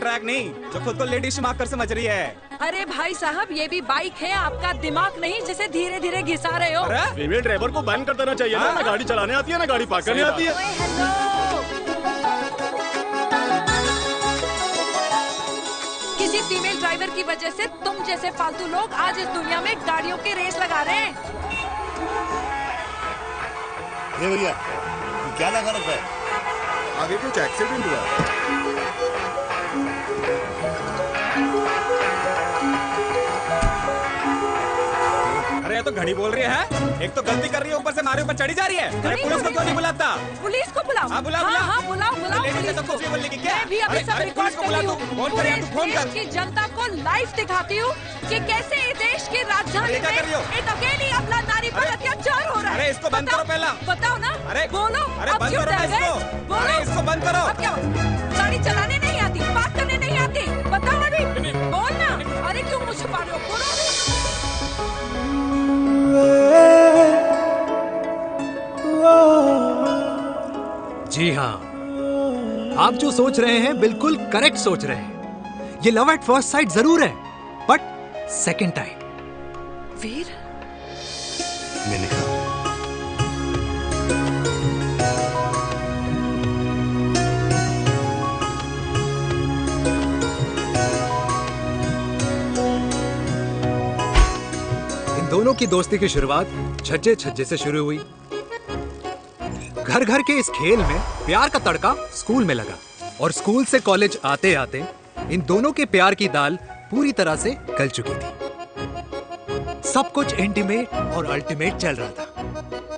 Track नहीं जो खुद को लेडी शिमाकर समझ रही है। अरे भाई साहब, ये भी बाइक है, आपका दिमाग नहीं जिसे धीरे धीरे घिसा रहे हो। फीमेल ड्राइवर को बैन कर देना चाहिए ना गाड़ी चलाने आती है ना गाड़ी पार्क करने आती है। हेलो, किसी फीमेल ड्राइवर की वजह से तुम जैसे फालतू लोग आज इस दुनिया में गाड़ियों की रेस लगा रहे हैं। ये भैया क्या लगा रखा है? आगे कुछ एक्सीडेंट हुआ। अरे तो घड़ी बोल रही है, एक तो गलती कर रही है, ऊपर से हमारे ऊपर चढ़ी जा रही है। अरे पुलिस को क्यों नहीं बुलाता? पुलिस को बुलाओ। हाँ बुलाओ हाँ, बुलाओ पुलिस को। कुछ बोलने की क्या? मैं भी अभी सब रिकॉर्ड कर रही हूँ। फोन कर यार, तू फोन कर। की जनता को लाइव दिखाती हूँ कि कैसे इस देश की राजधानी में एक अकेली अबला नारी पर अत्याचार हो रहा है। अरे इसको बंद करो पहला। बताओ ना। अरे बोलो। अरे अब बंद क्यों करो डर गए? इसको। बोलो। अरे इसको बंद करो। अब क्या? गाड़ी चलाने नहीं आती, बात करने नहीं आती, बताओ अभी। बोल ना। अरे क्यों मुझे छुपा रहे हो? बोलो। जी हाँ, आप जो सोच रहे हैं बिल्कुल करेक्ट सोच रहे हैं। ये लव एट फर्स्ट साइट जरूर है, बट सेकंड टाइम। वीर, मैंने कहा इन दोनों की दोस्ती की शुरुआत छज्जे छज्जे से शुरू हुई। घर घर के इस खेल में प्यार का तड़का स्कूल में लगा, और स्कूल से कॉलेज आते आते इन दोनों के प्यार की दाल पूरी तरह से गल चुकी थी। सब कुछ इंटीमेट और अल्टीमेट चल रहा था,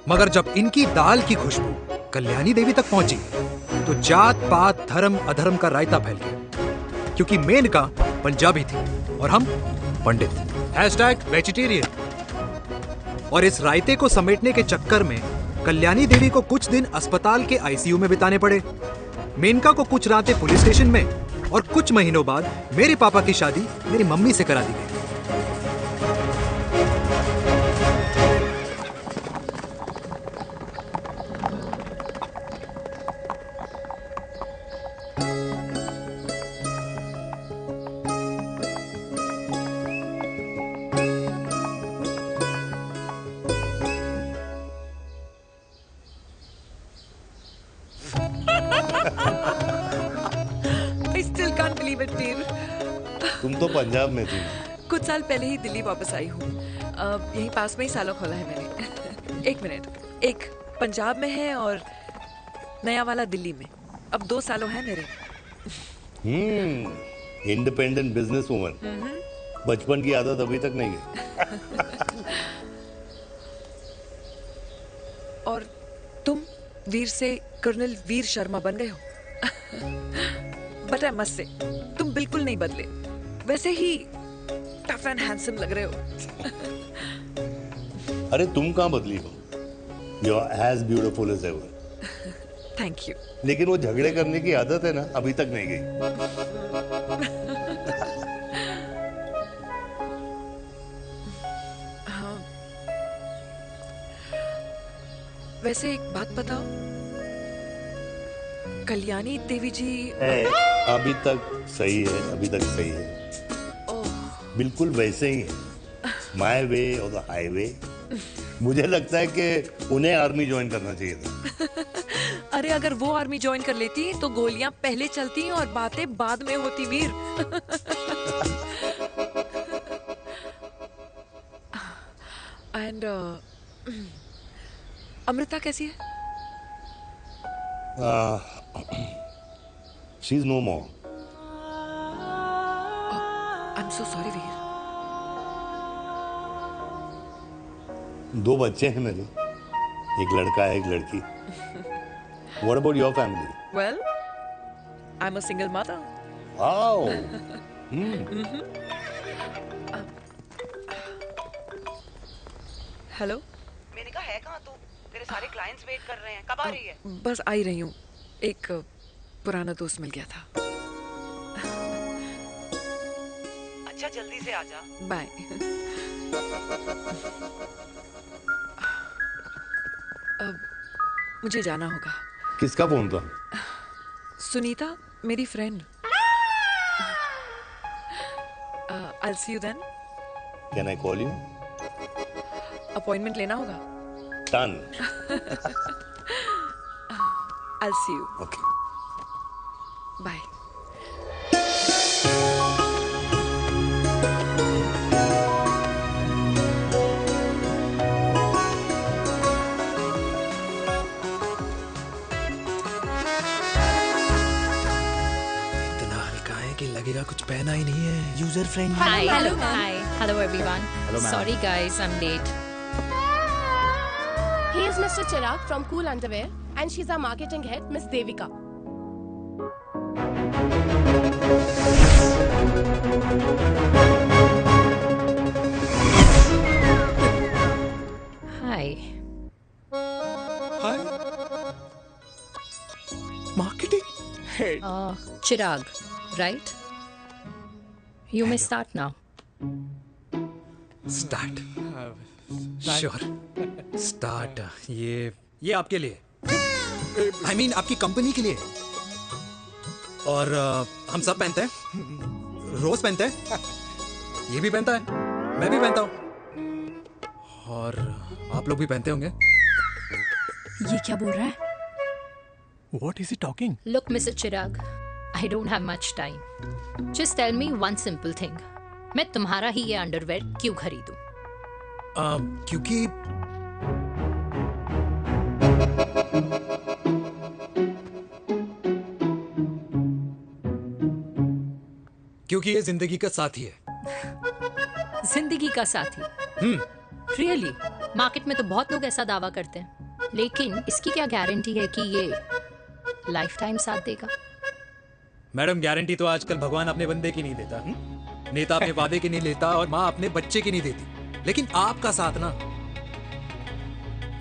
मगर जब इनकी दाल की खुशबू कल्याणी देवी तक पहुंची तो जात पात धर्म अधर्म का रायता फैल गया, क्योंकि मेनका पंजाबी थी और हम पंडित। #वेजिटेरियन। और इस रायते को समेटने के चक्कर में कल्याणी देवी को कुछ दिन अस्पताल के आईसीयू में बिताने पड़े, मेनका को कुछ रातें पुलिस स्टेशन में, और कुछ महीनों बाद मेरे पापा की शादी मेरी मम्मी से करा दी गई। I still can't believe it, वीर। तुम तो पंजाब में थी। कुछ साल पहले ही दिल्ली वापस आई हूँ। यहीं पास में ही सालों खोला है मैंने। एक मिनट, एक पंजाब में है और नया वाला दिल्ली में। अब 2 सालों हैं मेरे। Independent business woman. बचपन की आदत अभी तक नहीं है। और तुम वीर से कर्नल वीर शर्मा बन गए हो। बट आई मस्ट से, तुम बिल्कुल नहीं बदले, वैसे ही टफ एंड हैंडसम लग रहे हो। अरे तुम कहाँ बदली हो? You are as beautiful as ever. Thank you. लेकिन वो झगड़े करने की आदत है ना, अभी तक नहीं गई। हाँ। वैसे एक बात बताओ, कल्याणी देवी जी अभी तक सही है, अभी तक सही है, बिल्कुल वैसे ही है। माय वे और द हाईवे। मुझे लगता है कि उन्हें आर्मी ज्वाइन करना चाहिए था। अरे अगर वो आर्मी ज्वाइन कर लेती तो गोलियां पहले चलती और बातें बाद में होती, वीर। एंड अमृता कैसी है? She is no more. I am so sorry Veer. 2 बच्चे हैं मेरे, एक लड़का है, एक लड़की। What about your family? Well, I'm a single mother. Wow. Hello. मैंने कहा है कहाँ तू? तेरे सारे क्लाइंट्स वेट कर रहे हैं, कब आ रही है? बस आ ही रही हूँ, एक पुराना दोस्त मिल गया था। अच्छा जल्दी से आ जा। बाय। अब मुझे जाना होगा। किसका फोन था? सुनीता, मेरी friend. I'll see you then. Can I call you? Appointment लेना होगा. Done. I'll see you. Okay. Bye. इतना हल्का है कि लगेगा कुछ पहना ही नहीं है. User friendly. Hi. Hello everyone. Sorry guys, I'm late. He is Mr. Chirag from Cool Underwear and she's our marketing head, Miss Devika. Hi. Hi. Marketing. Chirag, right? You may start now. Start. Sure. Start. ये आपके लिए. I mean आपकी company के लिए. और हम सब पहनते हैं. रोज पहनते हैं. ये भी पहनता है. मैं भी पहनता हूँ. और आप लोग भी पहनते होंगे. ये क्या बोल रहा है? What is he talking? Look, Mr. Chirag, I don't have much time. Just tell me one simple thing. मैं तुम्हारा ही ये अंडरवेयर क्यों खरीदूं? क्योंकि ये जिंदगी का साथी है. जिंदगी का साथी. Really? मार्केट में तो बहुत लोग ऐसा दावा करते हैं. लेकिन इसकी क्या गारंटी है कि ये लाइफ टाइम साथ देगा? मैडम, गारंटी तो आजकल भगवान अपने बंदे की नहीं देता. नेता अपने वादे की नहीं लेता और माँ अपने बच्चे की नहीं देती. लेकिन आपका साथ ना,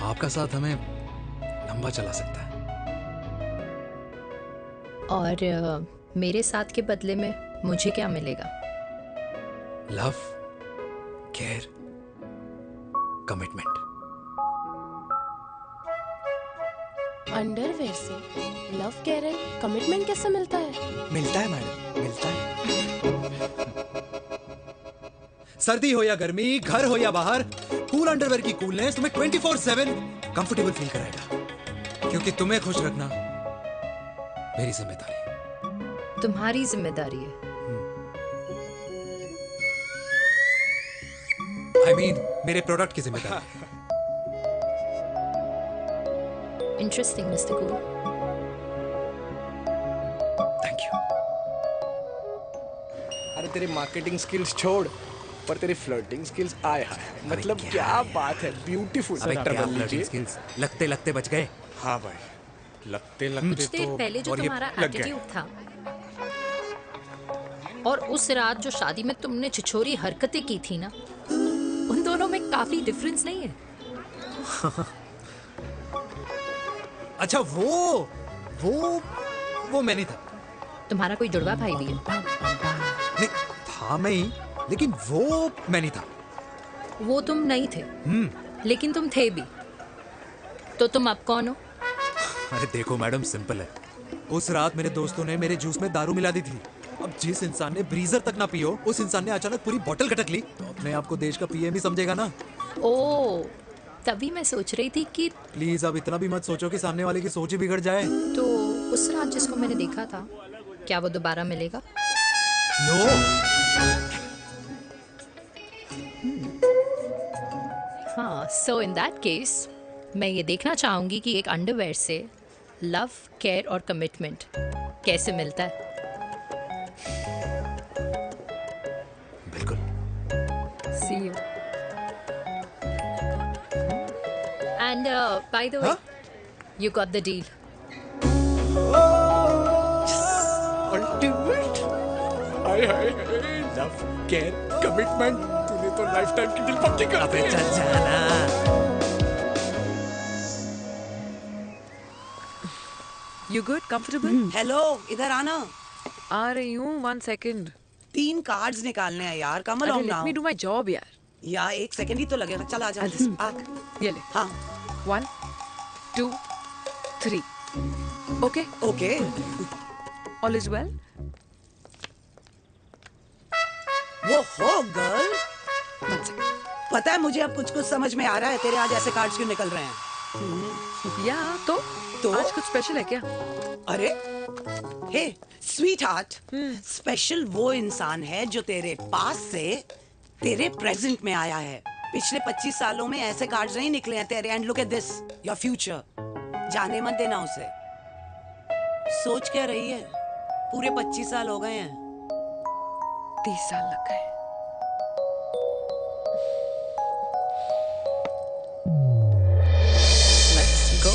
आपका साथ हमें लंबा चला सकता है. और मेरे साथ के बदले में मुझे क्या मिलेगा? Love, care, commitment. अंडरवेयर से लव, केयर एंड कमिटमेंट कैसे मिलता है? मिलता है मैडम, मिलता है. सर्दी हो या गर्मी, घर हो या बाहर, कूल अंडरवेयर की कूलनेस तुम्हें 24/7 कंफर्टेबल फील कराएगा. क्योंकि तुम्हें खुश रखना मेरी जिम्मेदारी है. तुम्हारी जिम्मेदारी है. I mean, मेरे प्रोडक्ट की जिम्मेदारी है. Interesting, Mr. Cool. Thank you. अरे तेरी मार्केटिंग स्किल्स छोड़, पर तेरी फ्लर्टिंग स्किल्स आए हाय. मतलब क्या बात है. ब्यूटीफुल. स्किल्स लगते लगते बच गए. हाँ भाई, लगते कुछ लगते देर तो. पहले जो और ये तुम्हारा लग गए. एटीट्यूड था और उस रात जो शादी में तुमने छिछोरी हरकतें की थी ना, उन दोनों में काफी डिफरेंस नहीं है? अच्छा, वो मैं नहीं था. तुम्हारा कोई जुड़वा भाई भी है? नहीं था मैं ही, लेकिन वो मैं नहीं था. वो तुम नहीं थे, लेकिन तुम थे भी. तो तुम अब कौन हो? अरे देखो मैडम, सिंपल है. उस रात मेरे दोस्तों ने मेरे जूस में दारू मिला दी थी. अब जिस इंसान ने ब्रीजर तक ना पियो, उस इंसान ने अचानक पूरी बोतल खटक ली, तो अपने आप को देश का पीएम ही समझेगा ना. ओ, तभी मैं सोच रही थी कि प्लीज अब इतना भी मत सोचो कि सामने वाले की सोच ही बिगड़ जाए. तो उस रात जिसको मैंने देखा था, क्या वो दोबारा मिलेगा? नो. हाँ, सो इन दैट केस मैं ये देखना चाहूंगी कि एक अंडरवेयर से लव, केयर और कमिटमेंट कैसे मिलता है. बिल्कुल. See you. And by the way, you got the deal. Ultimate. Hi hi, love, care, commitment. तूने तो लाइफ टाइम की डील पक्की कर दी. चल जाना. You good? Comfortable? हेलो, इधर आना. आ रही हूँ. 1 second. 3 कार्ड्स निकालने हैं यार. कम अरे along let now. me do my job यार. यार 1 सेकंड ही तो लगेगा. चल आ जा. आ. ये ले. हाँ. 1, 2, 3. Okay? Okay. All is well? ओहो गर्ल, One second. पता है मुझे अब कुछ कुछ समझ में आ रहा है तेरे आज ऐसे कार्ड्स क्यों निकल रहे हैं। या तो आज कुछ स्पेशल है क्या? अरे हे स्वीट हार्ट, स्पेशल वो इंसान है जो तेरे पास से तेरे प्रेजेंट में आया है। पिछले 25 सालों में ऐसे कार्ड्स नहीं निकले हैं तेरे। And look at this, your future. जाने मत देना उसे। सोच क्या रही है, पूरे 25 साल हो गए हैं। 30 साल लग गए। Let's go.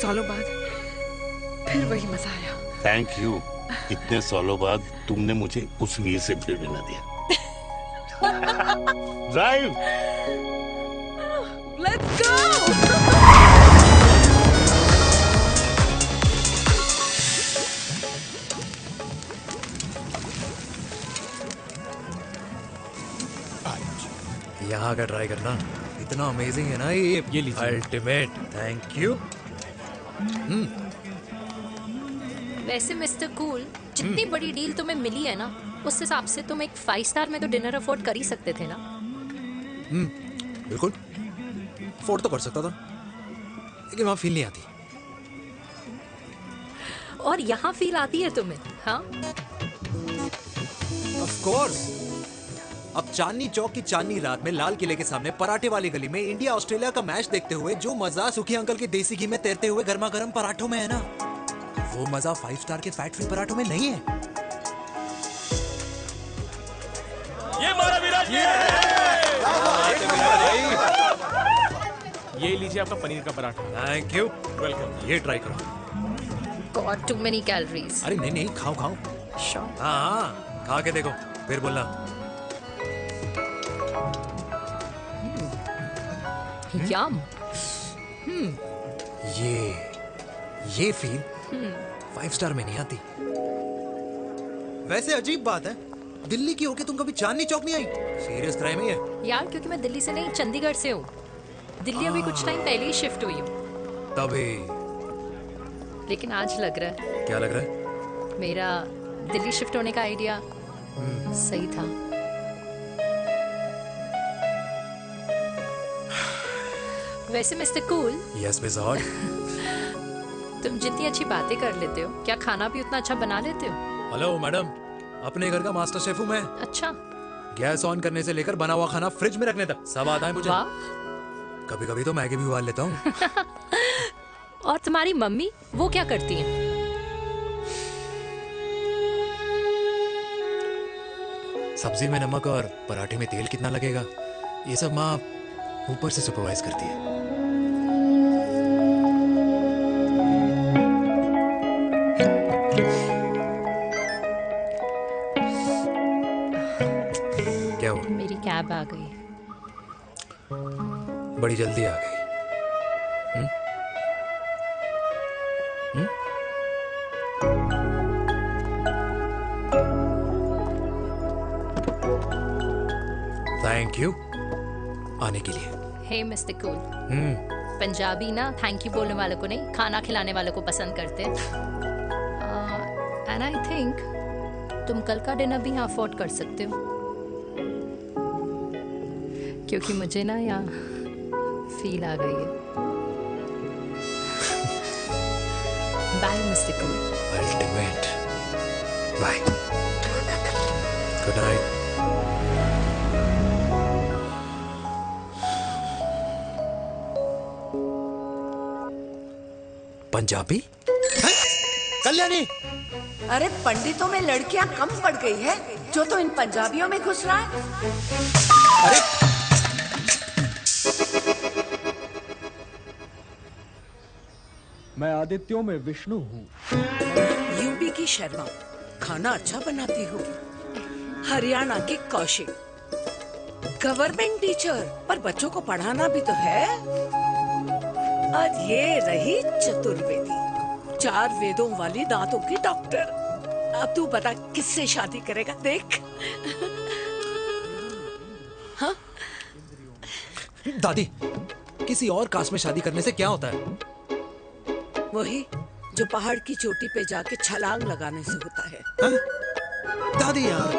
सालों बाद फिर वही मजा आया। Thank you. इतने सालों बाद तुमने मुझे उस वीर से फिर मिला दिया। ड्राइव। Let's go. यहाँ का ट्राई करना, इतना अमेजिंग है ना ये लीजिए अल्टीमेट। Thank you. वैसे मिस्टर कूल, जितनी बड़ी डील तुम्हें मिली है ना, उस हिसाब से तुम एक 5 स्टार में तो डिनर अफोर्ड कर ही सकते थे ना। बिल्कुल अफोर्ड तो कर सकता था, लेकिन वहाँ फील नहीं आती। और यहाँ फील आती है तुम्हें? हाँ, ऑफ कोर्स। अब चांदनी चौक की चांदनी रात में लाल किले के सामने पराठे वाली गली में इंडिया ऑस्ट्रेलिया का मैच देखते हुए जो मजा सुखी अंकल के देसी घी में तैरते हुए गर्मा गर्म पराठों में है ना, वो मजा 5 स्टार के फैट फ्री पराठों में नहीं है। ये हमारा विराट, ये लीजिए आपका पनीर का पराठा। Thank you. वेलकम। ये ट्राई करो। God too many calories. अरे नहीं नहीं, खाओ खाओ। श्योर। हाँ, खा के देखो फिर बोलना। यम। ये फील 5 स्टार में नहीं आती। वैसे अजीब बात है, दिल्ली की होके तुम कभी चांदनी चौक नहीं आई? सीरियस क्राइम ही है यार, क्योंकि मैं दिल्ली से नहीं चंडीगढ़ से हूँ। दिल्ली अभी कुछ टाइम पहले ही शिफ्ट हुई हूँ। तभी। लेकिन आज लग रहा है क्या लग रहा है? मेरा दिल्ली शिफ्ट होने का आइडिया सही था। वैसे mister cool, yes miss hot. तुम जितनी अच्छी बातें कर लेते हो, क्या खाना भी उतना अच्छा बना लेते हो? हेलो मैडम, अपने घर का मास्टर शेफ हूँ मैं। अच्छा। गैस ऑन करने से लेकर बना हुआ खाना फ्रिज में रखने तक सब आता है मुझे। वाह। कभी कभी तो मैगी भी उबाल लेता हूँ। और तुम्हारी मम्मी, वो क्या करती हैं? सब्जी में नमक और पराठे में तेल कितना लगेगा, ये सब माँ ऊपर से सुपरवाइज करती है। क्या हुआ? मेरी कैब आ गई। बड़ी जल्दी आ गई। थैंक यू आने के लिए। हे मिस्टर कूल, पंजाबी ना थैंक यू बोलने वालों को नहीं, खाना खिलाने वालों को पसंद करते हैं। एंड आई थिंक तुम कल का डिनर भी यहाँ अफोर्ड कर सकते हो, क्योंकि मुझे ना यहाँ फील आ गई है। Bye mister cool. Ultimate. Bye. Good night. Punjabi? Kalyani! अरे पंडितों में लड़कियां कम पड़ गई है जो तो इन पंजाबियों में घुस रहा है। अरे मैं आदित्यों में विष्णु हूँ। यूपी की शर्मा, खाना अच्छा बनाती होगी। हरियाणा के कौशिक, गवर्नमेंट टीचर, पर बच्चों को पढ़ाना भी तो है। और ये रही चतुर्वेदी, 4 वेदों वाली दांतों की डॉक्टर। अब तू बता किससे शादी करेगा? देख। हाँ? दादी, किसी और कास्ट में शादी करने से क्या होता है? वही जो पहाड़ की चोटी पे जाके छलांग लगाने से होता है। हा? दादी यार,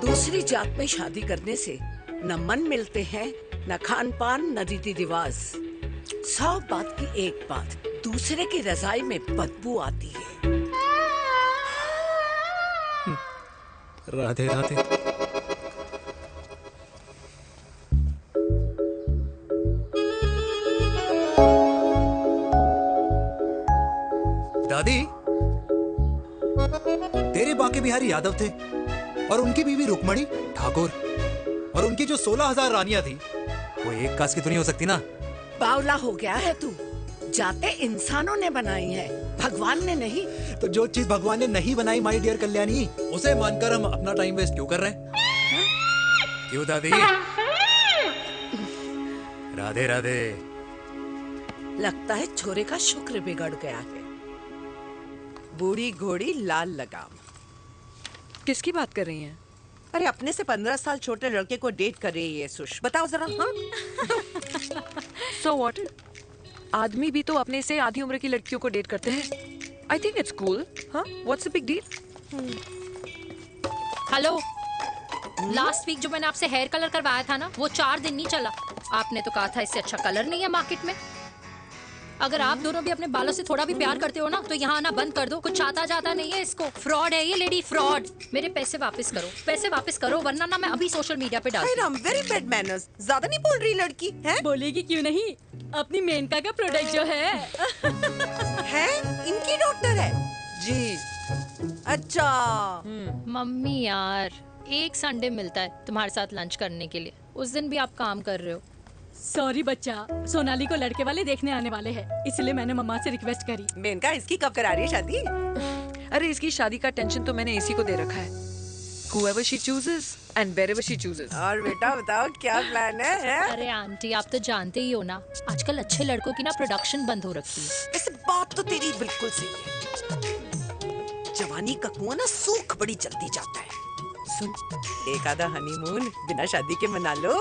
दूसरी जात में शादी करने से न मन मिलते हैं, न खान पान, न रीति रिवाज। 100 बात की एक बात, दूसरे की रजाई में बदबू आती है। राधे राधे। दादी, तेरे बाके बिहारी यादव थे और उनकी बीवी रुक्मणी ठाकुर, और उनकी जो 16,000 रानियां थी वो एक कास्ट की तो नहीं हो सकती ना? बावला हो गया है तू। जाते इंसानों ने बनाई है, भगवान ने नहीं। तो जो चीज भगवान ने नहीं बनाई माय डियर कल्याणी, उसे मानकर हम अपना टाइम वेस्ट क्यों कर रहे हैं? क्यों दादी? राधे राधे। लगता है छोरे का शुक्र बिगड़ गया है। बूढ़ी घोड़ी लाल लगाम। किसकी बात कर रही हैं? अरे अपने से 15 साल छोटे लड़के को डेट कर रही है सुश। बताओ जरा। हाँ? So what? आदमी भी तो अपने से आधी उम्र की लड़कियों को डेट करते हैं। I think it's cool. हाँ? What's the big deal? Hello, last week जो मैंने आपसे हेयर कलर करवाया था ना, वो 4 दिन नहीं चला। आपने तो कहा था इससे अच्छा कलर नहीं है मार्केट में। अगर आप दोनों भी अपने बालों से थोड़ा भी प्यार करते हो ना, तो यहाँ आना बंद कर दो। कुछ आता जाता नहीं है इसको। फ्रॉड है ये लेडी, फ्रॉड। मेरे पैसे वापस करो, पैसे वापस करो, वरना ना मैं अभी सोशल मीडिया पे डाल। Very bad manners. ज्यादा नहीं बोल रही लड़की है? बोलेगी क्यों नहीं? अपनी मेनका का प्रोडक्ट जो है इनकी डॉक्टर है जी। अच्छा। मम्मी यार, एक संडे मिलता है तुम्हारे साथ लंच करने के लिए, उस दिन भी आप काम कर रहे हो। सॉरी बच्चा, सोनाली को लड़के वाले देखने आने वाले हैं, इसलिए मैंने मम्मा से रिक्वेस्ट करी। मेनका, इसकी कब करा रही है शादी? अरे इसकी शादी का टेंशन तो मैंने इसी को दे रखा है। Whoever she chooses and wherever she chooses. और बेटा बताओ क्या प्लान है? अरे आंटी, आप तो जानते ही हो ना, आजकल अच्छे लड़कों की ना प्रोडक्शन बंद हो रखी है। ऐसे बात तो तेरी बिल्कुल सही है। जवानी का कुआं ना सूख बड़ी जल्दी जाता है। सुन, एक आधा हनीमून बिना शादी के मना लो।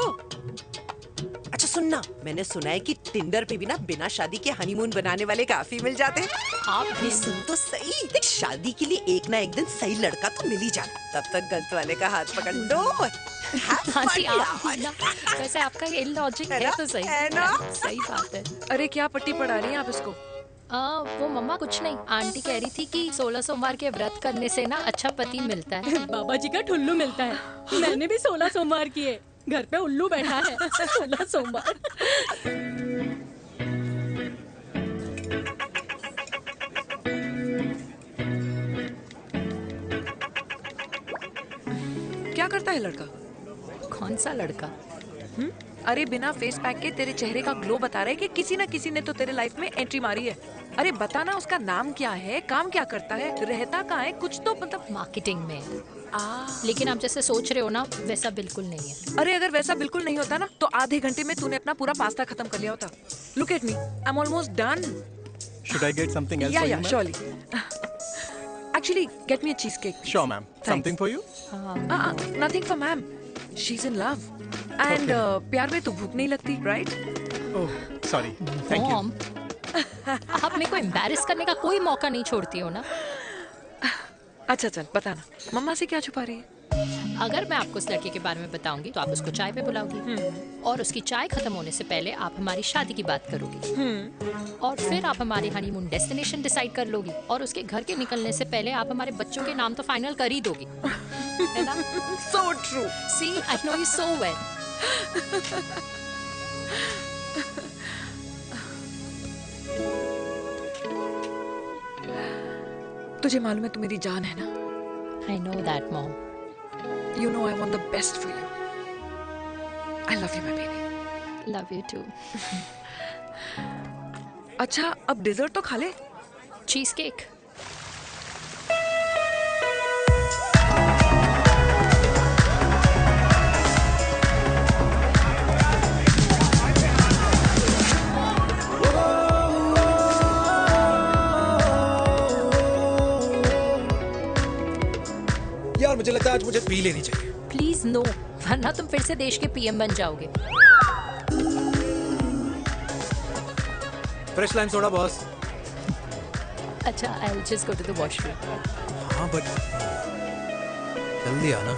अच्छा सुनना, मैंने सुना है कि टिंडर पे भी ना बिना शादी के हनीमून बनाने वाले काफी मिल जाते हैं। आप भी सुन तो सही। देख, शादी के लिए एक ना एक दिन सही लड़का तो मिल ही जाता, तब तक गलत वाले का हाथ पकड़ लो। आंटी आप ना, वैसे आपका ये लॉजिक है तो सही है ना? सही बात है। अरे क्या पट्टी पढ़ा रही हैं आप इसको? वो मम्मा कुछ नहीं, आंटी कह रही थी कि 16 सोमवार के व्रत करने से ना अच्छा पति मिलता है। बाबा जी का ठुल्लू मिलता है। मैंने भी 16 सोमवार किए, घर पे उल्लू बैठा है। 16 सोमवार। क्या करता है लड़का? कौन सा लड़का? अरे बिना फेस पैक के तेरे चेहरे का ग्लो बता रहा है कि किसी ना किसी ने तो तेरे लाइफ में एंट्री मारी है। अरे बताना, उसका नाम क्या है, काम क्या करता है, रहता कहाँ है, कुछ तो मतलब। मार्केटिंग में। लेकिन आप जैसे सोच रहे हो ना, वैसा बिल्कुल नहीं है। अरे अगर वैसा बिल्कुल नहीं होता ना, तो आधे घंटे में तूने अपना पूरा पास्ता खत्म कर लिया होता। Look at me, I am almost done. Should I get something else for you, ma'am? surely. Actually, get me a cheesecake. Sure, ma'am. Something for you? Nothing for ma'am. She's in love. And प्यार में तो भूख नहीं लगती, right? Oh, sorry. Thank you. Mom, आप मेरे को embarrass करने का कोई मौका नहीं छोड़ती हो ना। अच्छा चल बताना, मम्मा से क्या छुपा रही है? अगर मैं आपको उस लड़के के बारे में बताऊंगी तो आप उसको चाय पे बुलाओगी, और उसकी चाय खत्म होने से पहले आप हमारी शादी की बात करोगी, और फिर आप हमारे हनीमून डेस्टिनेशन डिसाइड कर लोगी, और उसके घर के निकलने से पहले आप हमारे बच्चों के नाम तो फाइनल कर ही दोगी, है ना? So true. See, I know you so well. तुझे मालूम है तू मेरी जान है ना? I know that, Mom. You know I want the best for you. I love you, my baby. Love you too. अच्छा अब डिजर्ट तो खा ले। Cheese cake. यार मुझे लगता है आज मुझे पी लेनी चाहिए। प्लीज नो, वरना तुम फिर से देश के पीएम बन जाओगे। Fresh lime soda boss. अच्छा, I will just go to the washroom. हाँ बट जल्दी आना।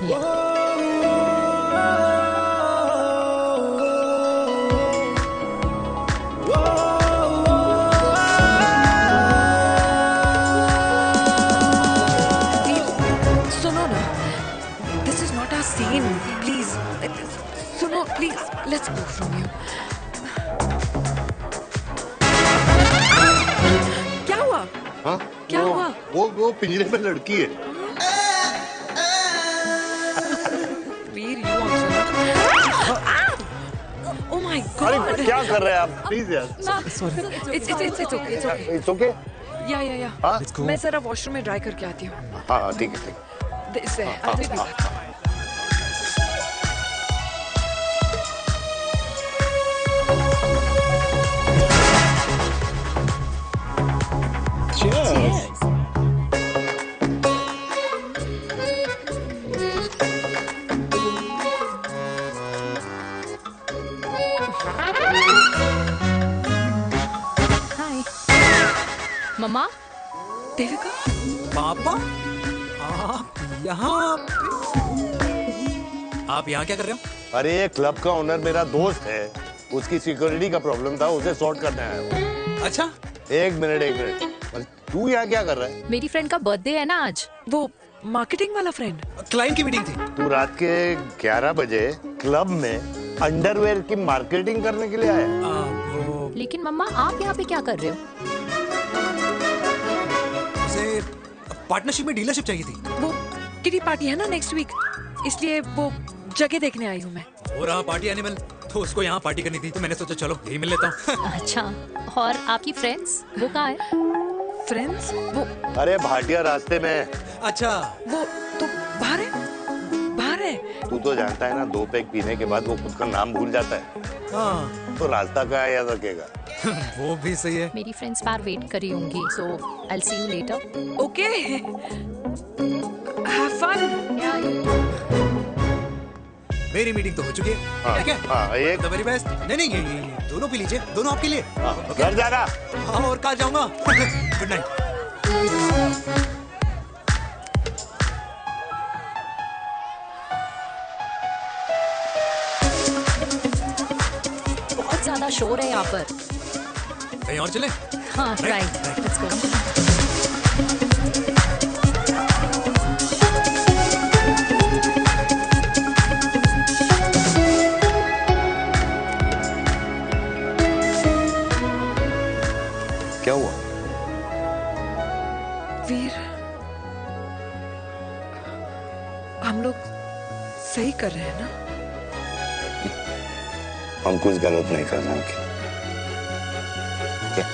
सुनो ना, this is not our scene. Please, सुनो please. Let's go from here. क्या हुआ? हाँ? क्या हुआ? वो पिंजरे में लड़की है। वीर, you also. Oh my God. अरे क्या कर रहे हैं आप? प्लीज यार। Sorry. It's okay. It's okay. It's okay? या हाँ? मैं जरा वॉशरूम में ड्राई करके आती हूँ। हाँ ठीक है। इससे I'll be back. हाय मम्मा। देविका, पापा आप यहाँ क्या कर रहे हो? अरे ये क्लब का ओनर मेरा दोस्त है, उसकी सिक्योरिटी का प्रॉब्लम था, उसे सॉर्ट करने आया हूँ। अच्छा, एक मिनट। अरे तू यहाँ क्या कर रहा है? मेरी फ्रेंड का बर्थडे है ना आज। वो मार्केटिंग वाला फ्रेंड। क्लाइंट की मीटिंग थी। तू रात के 11 बजे क्लब में अंडरवेयर की मार्केटिंग करने के लिए आया? लेकिन मम्मा आप यहाँ पे क्या कर रहे हो? उसे पार्टनरशिप में डीलरशिप चाहिए थी। वो किटी पार्टी है ना नेक्स्ट वीक, इसलिए वो जगह देखने आई हूँ मैं। हो रहा पार्टी एनिमल, तो उसको यहाँ पार्टी करनी थी, तो मैंने सोचा चलो यही मिल लेता हूँ। अच्छा, और आपकी फ्रेंड्स वो कहाँ है? फ्रेंड्स? वो अरे भाटिया रास्ते में। अच्छा, वो तो बाहर है। तू तो जानता है ना, 2 पैक पीने के बाद वो खुद का नाम भूल जाता है। हाँ। तो रास्ता क्या याद रखेगा? वो भी सही है। मेरी फ्रेंड्स बाहर वेट कर रही होंगी, so I will see you later. Okay, have fun. मेरी मीटिंग तो हो चुकी है। हाँ, ठीक है? हाँ, एक द वेरी बेस्ट। नहीं ये दोनों पी लीजिए, दोनों आपके लिए। घर जाना। हाँ, और कल जाऊंगा। Good night. बहुत ज्यादा शोर है यहाँ पर। कहीं और चले? हाँ राइट, लेट्स गो। क्या हुआ? वीर, हम लोग सही कर रहे हैं ना? हम कुछ गलत नहीं कर रहे हैं। क्या?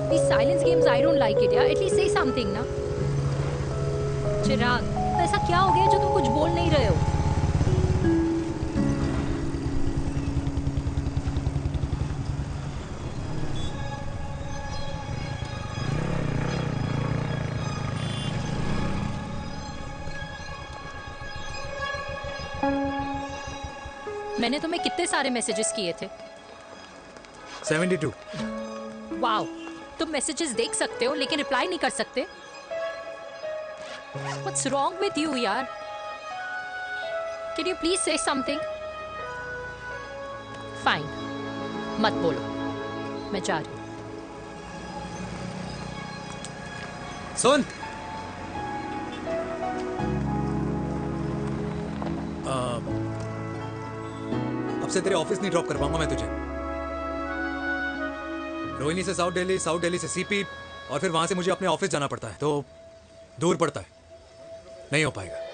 These silence games, I don't like it. यार, at least say something ना। चिराग, तो ऐसा क्या हो गया जो तुम कुछ बोल नहीं रहे हो? मैंने तुम्हें कितने सारे मैसेजेस किए थे। 72. वाओ, तुम मैसेजेस देख सकते हो लेकिन रिप्लाई नहीं कर सकते। What's wrong with you यार? Can you please say something? Fine, मत बोलो, मैं जा रही हूँ। सुन, अब से तेरे ऑफिस नहीं ड्रॉप कर पाऊंगा मैं तुझे। रोहिणी से साउथ दिल्ली से सीपी, और फिर वहां से मुझे अपने ऑफिस जाना पड़ता है, तो दूर पड़ता है, नहीं हो पाएगा।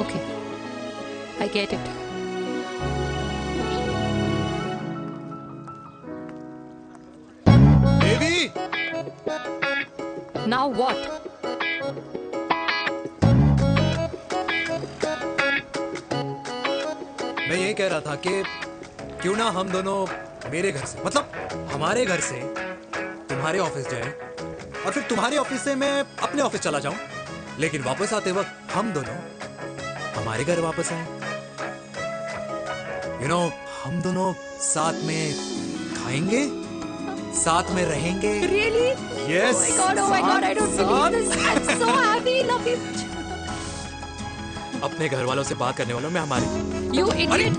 Okay, I get it. Devi! Now what? मैं ये कह रहा था कि क्यों ना हम दोनों मेरे घर से, मतलब हमारे घर से तुम्हारे ऑफिस जाए, और फिर तुम्हारे ऑफिस से मैं अपने ऑफिस चला जाऊं, लेकिन वापस आते वक्त हम दोनों हमारे घर वापस आए। हम दोनों साथ में खाएंगे, साथ में रहेंगे। Really? Yes. Oh my God, I don't believe this. I'm so happy, love you. अपने घर वालों से बात करने वालों में हमारी। You idiot.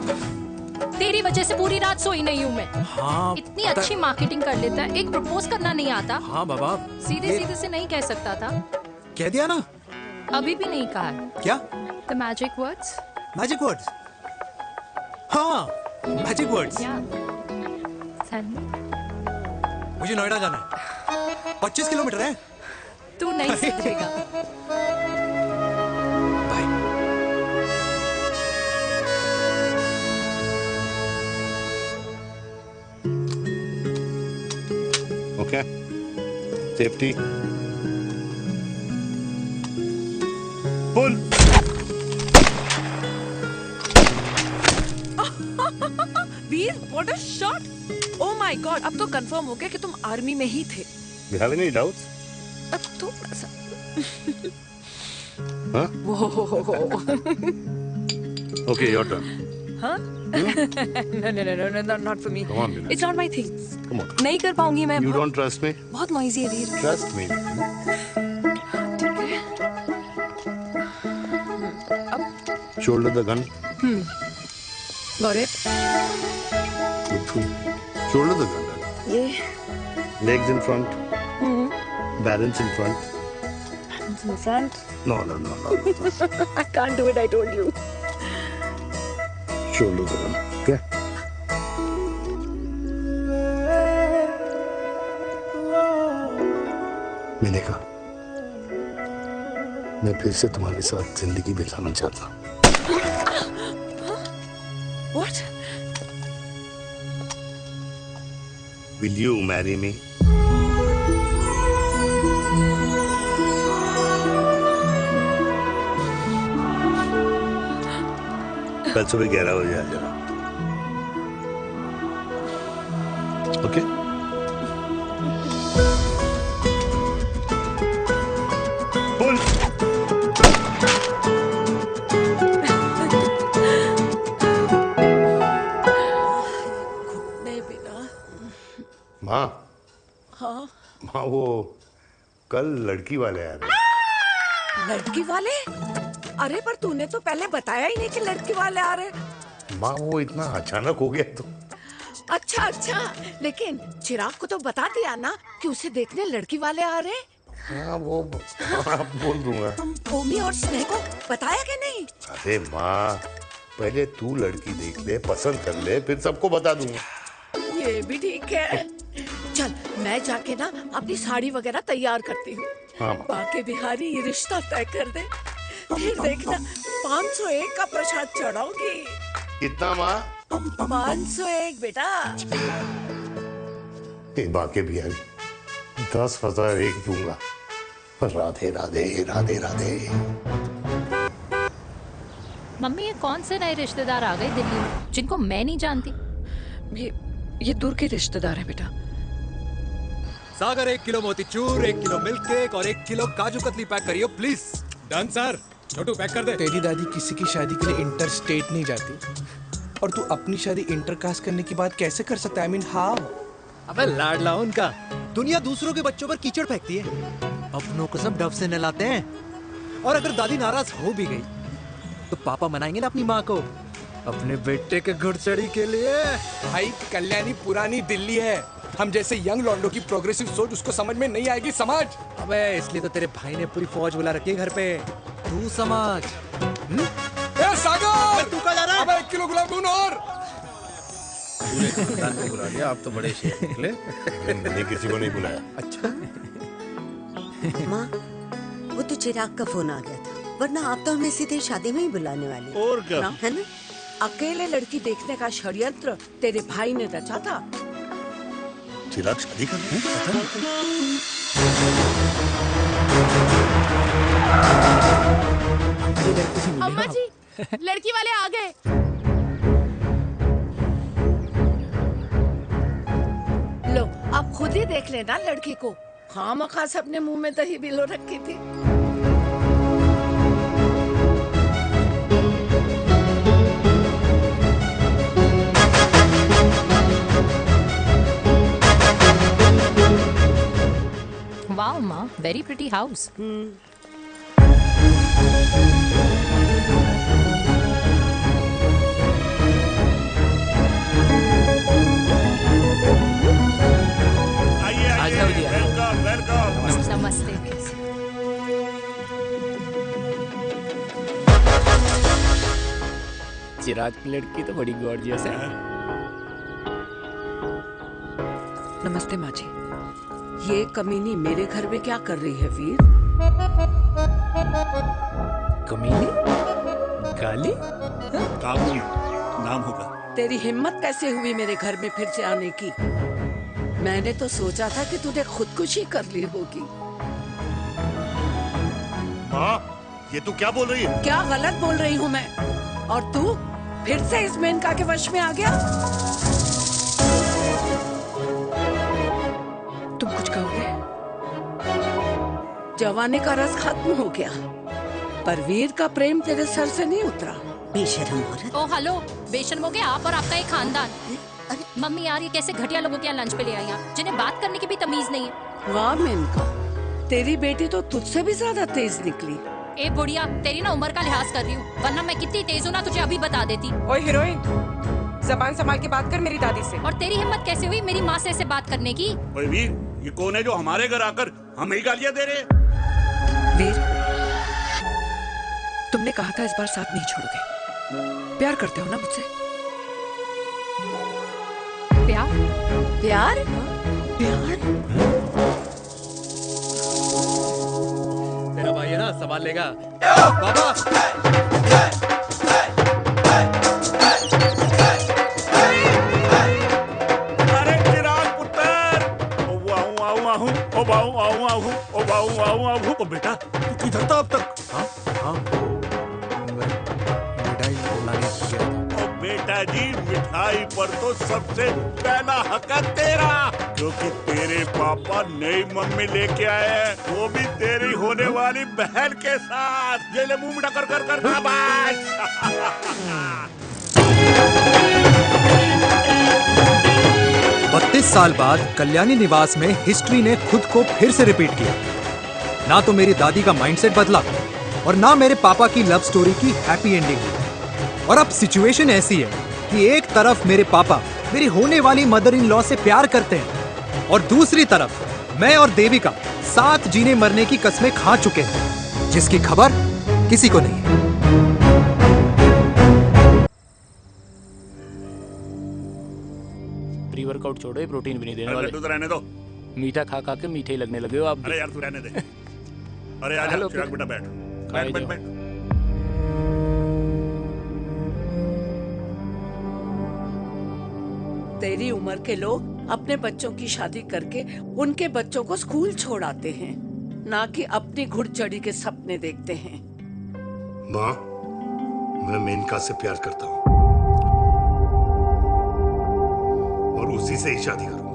तेरी वजह से पूरी रात सोई नहीं हूँ मैं। हाँ, इतनी अच्छी मार्केटिंग कर लेता है, एक प्रपोज करना नहीं आता। हाँ बाबा, सीधे से नहीं कह सकता था। कह दिया ना। अभी भी नहीं कहा है। क्या? The magic words. Magic words? हाँ, मैजिक वर्ड्स। मुझे नोएडा जाना है, 25 किलोमीटर है। तू नहीं समझेगा। Okay. Safety. Pull. Veer, what a shot! Oh my God, अब तो कंफर्म हो गया कि तुम आर्मी में ही थे। You have any doubts? अब थोड़ा सा। Huh? Okay, your turn. हाँ? No, not for me. Come on, Vinay. It's not my thing. Come on. नहीं कर पाऊंगी मैं। You don't trust me? बहुत noisy है वीर। Trust me. Shoulder the gun. Got it. Shoulder the gun. ये Legs in front. Balance in front. hands in front. No. I can't do it, I told you. Shoulder the gun. Okay. मैंने कहा मैं फिर से तुम्हारे साथ जिंदगी बिताना चाहता हूँ। What? Will you marry me? कल सुबह 11 बजे आ जाना। ओके? पुल। माँ। हाँ? माँ वो कल लड़की वाले आ रहे। लड़की वाले? अरे पर तूने तो पहले बताया ही नहीं कि लड़की वाले आ रहे। माँ वो इतना अचानक हो गया तो। अच्छा, लेकिन चिराग को तो बता दिया ना कि उसे देखने लड़की वाले आ रहे। हाँ वो बोल दूंगा। ओमी और स्नेह को बताया कि नहीं? अरे माँ पहले तू लड़की देख ले, पसंद कर ले, फिर सबको बता दूंगा। ये भी ठीक है। चल मैं जाके ना अपनी साड़ी वगैरह तैयार करती हूँ। हाँ। बाकी बिहारी ये रिश्ता तय कर दे, फिर देखना 501 का प्रसाद चढ़ाऊंगी। कितना माँ? 501 बेटा। बाकी बिहारी 10,001 दूंगा। राधे राधे राधे राधे। मम्मी ये कौन से नए रिश्तेदार आ गए दिल्ली में जिनको मैं नहीं जानती? ये दूर के रिश्तेदार हैं बेटा। सागर 1 किलो मोतीचूर, 1 किलो मिल्क केक और 1 किलो काजू कतली पैक करियो please. Done sir. Chhotu pack कर दे। तेरी दादी किसी की शादी के लिए इंटर स्टेट नहीं जाती, और तू अपनी शादी इंटर कास्ट करने की बात कैसे कर सकता है? I mean how? अबे लाडला उनका। दुनिया दूसरों के बच्चों पर कीचड़ फेंकती है, अपनों को सब डब से नहलाते हैं। और अगर दादी नाराज हो भी गई तो पापा मनाएंगे ना अपनी माँ को अपने बेटे के घुड़चढ़ी के लिए। भाई कल्याणी पुरानी दिल्ली है, हम जैसे यंग लॉन्डो की प्रोग्रेसिव सोच उसको समझ में नहीं आएगी, समझ। अबे इसलिए तो तेरे भाई ने पूरी फौज बुला रखी है घर पे, तू समझ। ए सागर, तू कहाँ जा रहा है? अबे 1 किलो गुलाब जामुन और। पूरे खानदान को बुला लिया, आप तो बड़े शेर निकले। मैंने किसी को नहीं बुलाया। अच्छा माँ, वो तो चिराग का फोन आ गया था, वरना आप तो हमें सीधे शादी में ही बुलाने वाली। और क्या? है ना? अकेले लड़की देखने का षड्यंत्र तेरे भाई ने रचा था। चिराग शादी कर रहे हैं? अम्मा जी, लड़की वाले आ गए। लो, अब खुद ही देख लेना लड़की को। खामखा से अपने मुंह में दही बिलो रखी थी। वाओ माँ, वेरी प्रिटी हाउस। आइए वेलकम वेलकम। नमस्ते। चिराग की लड़की तो बड़ी गॉर्जियस है। नमस्ते माँ जी। ये कमीनी मेरे घर में क्या कर रही है वीर? कमीनी? गाली? काबुल नाम होगा। तेरी हिम्मत कैसे हुई मेरे घर में फिर से आने की? मैंने तो सोचा था कि तूने खुदकुशी कर ली होगी। माँ, ये तू क्या बोल रही है? क्या गलत बोल रही हूँ मैं? और तू फिर से इस मेनका के वश में आ गया? तुम कुछ कहोगे? जवानी का रस खत्म हो गया, पर वीर का प्रेम तेरे सर से नहीं उतरा। बेशरम औरत। ओ हेलो, बेशर्म हो गए आप और आपका एक खानदान। मम्मी यार, ये कैसे घटिया लोगों के यहाँ लंच पे ले आई आप, जिन्हें बात करने की भी तमीज नहीं है। वाह मेनका, तेरी बेटी तो तुझसे भी ज्यादा तेज निकली। ए बुढ़िया, तेरी ना उम्र का लिहाज कर रही हूँ, वरना मैं कितनी तेज हूँ ना तुझे अभी बता देती। ओए हीरोइन, जबान संभाल के बात कर मेरी दादी से। और तेरी हिम्मत कैसे हुई मेरी माँ से ऐसे बात करने की? ओए वीर, ये कौन है जो हमारे घर आकर हमें ही गालियां दे रहे? वीर, तुमने कहा था इस बार साथ नहीं छोड़ोगे। प्यार करते हो ना मुझसे? प्यार? प्यार? प्यार? तेरा भाई है ना, संभाल लेगा। बाबा अरे चिराग पुत्र, ओ वाहू आऊ आहू, ओ वाहू आऊ आहू, ओ वाहू आऊ आहू। ओ बेटा, तू किधर था अब तक? हाँ, मिठाई लाने गया था। ओ बेटा जी, मिठाई पर तो सबसे पहला हक है तेरा, क्योंकि तेरे पापा नई मम्मी लेके आए हैं, वो भी तेरी होने वाली बहन के साथ। ये ले मुंह मीठा कर कर कर शाबाश। 32 साल बाद कल्याणी निवास में हिस्ट्री ने खुद को फिर से रिपीट किया। ना तो मेरी दादी का माइंडसेट बदला और ना मेरे पापा की लव स्टोरी की हैप्पी एंडिंग हुई। और अब सिचुएशन ऐसी है कि एक तरफ मेरे पापा मेरी होने वाली मदर इन लॉ से प्यार करते हैं और दूसरी तरफ मैं और देविका साथ जीने मरने की कस्में खा चुके हैं, जिसकी खबर किसी को नहीं है। प्री वर्कआउट छोड़ो, ये प्रोटीन भी नहीं देने वाले। तू तो रहने दो। मीठा खा खा के मीठे ही लगने लगे हो आप भी। अरे यार तू रहने दे। अरे आजा हेलो, चिराग बेटा, बैठ खाए बैठ बैठ जाओ। बैठ। तेरी उम्र के लोग अपने बच्चों की शादी करके उनके बच्चों को स्कूल छोड़ाते हैं, ना कि अपनी घुड़चढ़ी के सपने देखते हैं। माँ, मैं मेनका से प्यार करता हूँ और उसी से ही शादी करूंगा।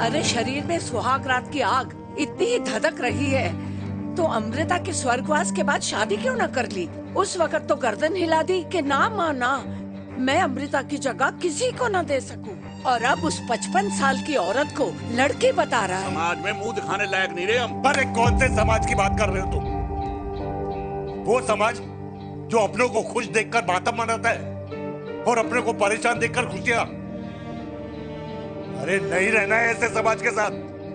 अरे शरीर में सुहाग रात की आग इतनी ही धधक रही है तो अमृता के स्वर्गवास के बाद शादी क्यों न कर ली? उस वक्त तो गर्दन हिला दी कि ना माँ ना, मैं अमृता की जगह किसी को न दे सकूं। और अब उस 55 साल की औरत को लड़की बता रहा है। समाज में मुंह दिखाने लायक नहीं रहे हम। अरे कौन से समाज की बात कर रहे हो तुम? वो समाज जो अपनों को खुश देखकर मातम मनाता है और अपने को परेशान देखकर खुशियां। अरे नहीं रहना है ऐसे समाज के साथ।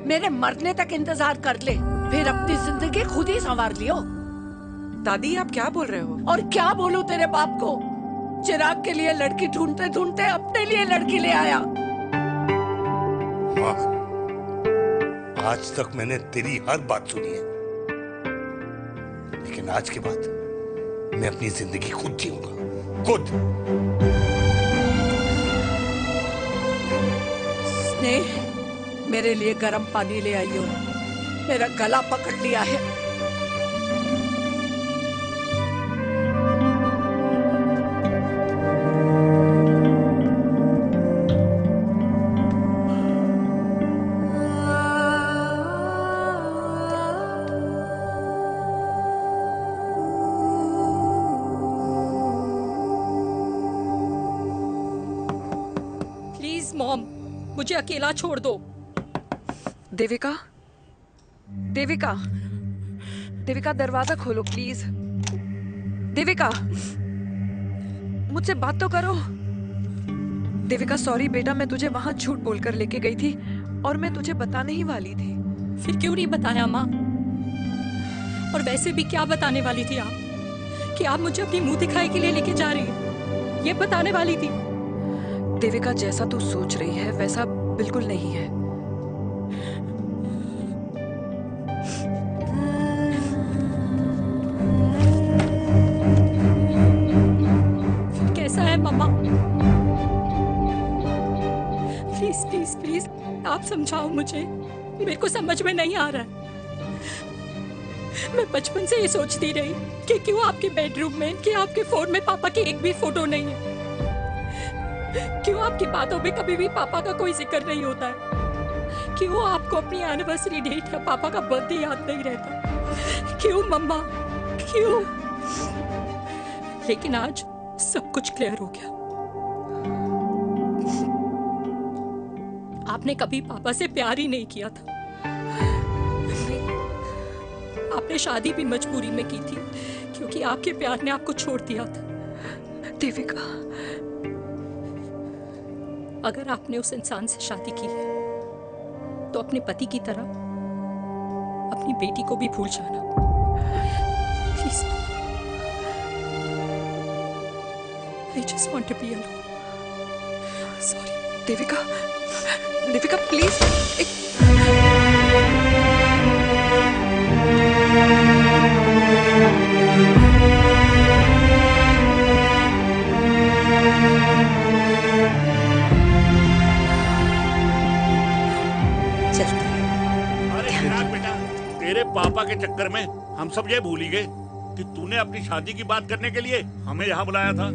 मेरे मरने तक इंतजार कर ले, फिर अपनी जिंदगी खुद ही संवार लियो। दादी आप क्या बोल रहे हो? और क्या बोलूं तेरे बाप को? चिराग के लिए लड़की ढूंढते ढूंढते अपने लिए लड़की ले आया। माँ, आज तक मैंने तेरी हर बात सुनी है, लेकिन आज के बाद मैं अपनी जिंदगी खुद जीऊंगा, खुद। स्नेह, मेरे लिए गर्म पानी ले आई हो, मेरा गला पकड़ लिया है। प्लीज मॉम, मुझे अकेला छोड़ दो। देविका, देविका, देविका दरवाजा खोलो प्लीज। देविका, मुझसे बात तो करो। देविका सॉरी बेटा, मैं तुझे वहां झूठ बोलकर लेके गई थी और मैं तुझे बताने ही वाली थी। फिर क्यों नहीं बताया माँ? और वैसे भी क्या बताने वाली थी आप? कि आप मुझे अपनी मुंह दिखाई के लिए लेके जा रही हैं, ये बताने वाली थी। देविका, जैसा तू सोच रही है वैसा बिल्कुल नहीं है। फिर कैसा है मम्मा? प्लीज प्लीज प्लीज आप समझाओ मुझे, मेरे को समझ में नहीं आ रहा है। मैं बचपन से ये सोचती रही कि क्यों आपके बेडरूम में, कि आपके फोन में पापा की एक भी फोटो नहीं है, क्यों आपकी बातों में कभी भी पापा का कोई जिक्र नहीं होता है, क्यों आपको अपनी एनिवर्सरी डेट या पापा का बर्थडे याद नहीं रहता, क्यों मम्मा क्यों? लेकिन आज सब कुछ क्लियर हो गया। आपने कभी पापा से प्यार ही नहीं किया था, आपने शादी भी मजबूरी में की थी क्योंकि आपके प्यार ने आपको छोड़ दिया था। देविका, अगर आपने उस इंसान से शादी की है तो अपने पति की तरह अपनी बेटी को भी भूल जाना please. I just want to be alone. Sorry. Devika, Devika please. अरे चिराग बेटा, तेरे पापा के चक्कर में हम सब ये भूल ही गए कि तूने अपनी शादी की बात करने के लिए हमें यहाँ बुलाया था।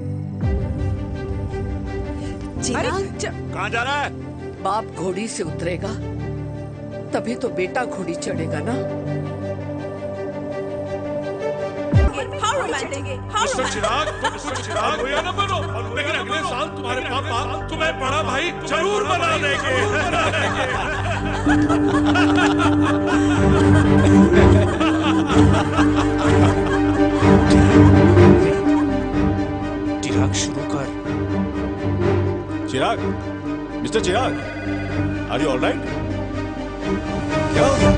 कहाँ जा रहा है? बाप घोड़ी से उतरेगा तभी तो बेटा घोड़ी चढ़ेगा ना। मिस्टर चिराग, मिस्टर चिराग भैया ना बनो, लेकिन अगले साल तुम्हारे पापा तुम्हें बड़ा भाई जरूर बना देंगे। चिराग शुरू कर। Chirag, mister Chirag, are you alright? क्या हो गया?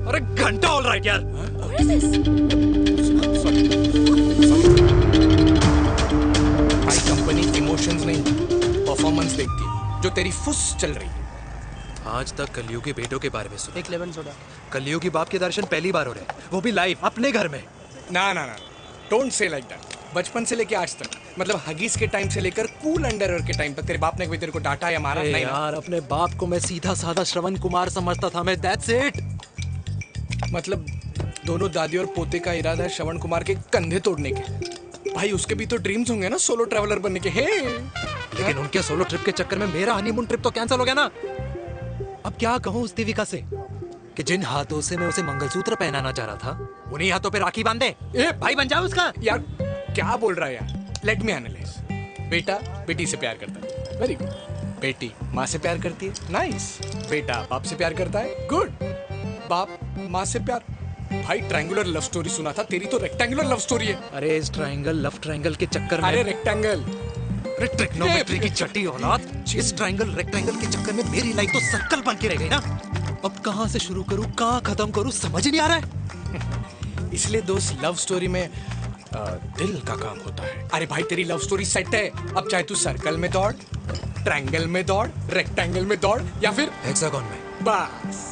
अरे घंटा ऑलराइट यार। भाई कंपनी इमोशंस नहीं परफॉर्मेंस देखती है, जो तेरी फुस चल रही है। आज तक कलयुग के बेटों के बारे में सुना। एक लेमन सोडा। कलयुग बाप के दर्शन पहली बार हो रहे हैं, वो भी लाइव अपने घर में। ना ना ना, डोंट से लाइक दैट। बचपन से लेके आज तक, मतलब हगीज के टाइम से लेकर कूल अंडरवेयर के टाइम तक तेरे बाप ने कभी तेरे को डांटा या मारा? नहीं यार, अपने बाप को मैं सीधा साधा श्रवण कुमार समझता था मैं, दैट्स इट। मतलब दोनों दादी और पोते का इरादा है श्रवण कुमार के कंधे तोड़ने के। भाई उसके भी तो ड्रीम्स होंगे ना सोलो ट्रैवलर बनने के। हे लेकिन उनके सोलो ट्रिप के चक्कर में मेरा हनीमून ट्रिप तो कैंसिल हो गया ना। अब क्या कहूँ उस देविका से? कि जिन हाथों से मैं उसे मंगलसूत्र पहनाना चाह रहा था उन्हीं हाथों पे राखी बांध दे। ए भाई बन जाओ उसका। यार क्या बोल रहा है यार? Let me analyse. बेटा बेटी से प्यार करता है, वेरी गुड। बेटी माँ से प्यार करती है, नाइस। बेटा बाप से प्यार करता है, गुड। बाप माँ से प्यार। भाई ट्रायंगुलर लव स्टोरी सुना था, तेरी तो रेक्टेंगुलर लव स्टोरी है। अरे इस ट्रायंगल लव ट्रायंगल के चक्कर में, अरे रेक्टेंगल, अरे ट्रिग्नोमेट्री की छठी औलाद, इस ट्रायंगल रेक्टेंगल के चक्कर में मेरी लाइफ तो सर्कल बन के रह गई ना। अब कहाँ से शुरू करूँ, कहाँ खत्म करूँ, समझ ही नहीं आ रहा है। इसलिए दोस्त लव स्टोरी में दिल का काम होता है। अरे भाई तेरी लव स्टोरी सेट है, अब चाहे तू सर्कल में दौड़, ट्रायंगल में दौड़, रेक्टेंगल में दौड़ या फिर हेक्सागन में, बस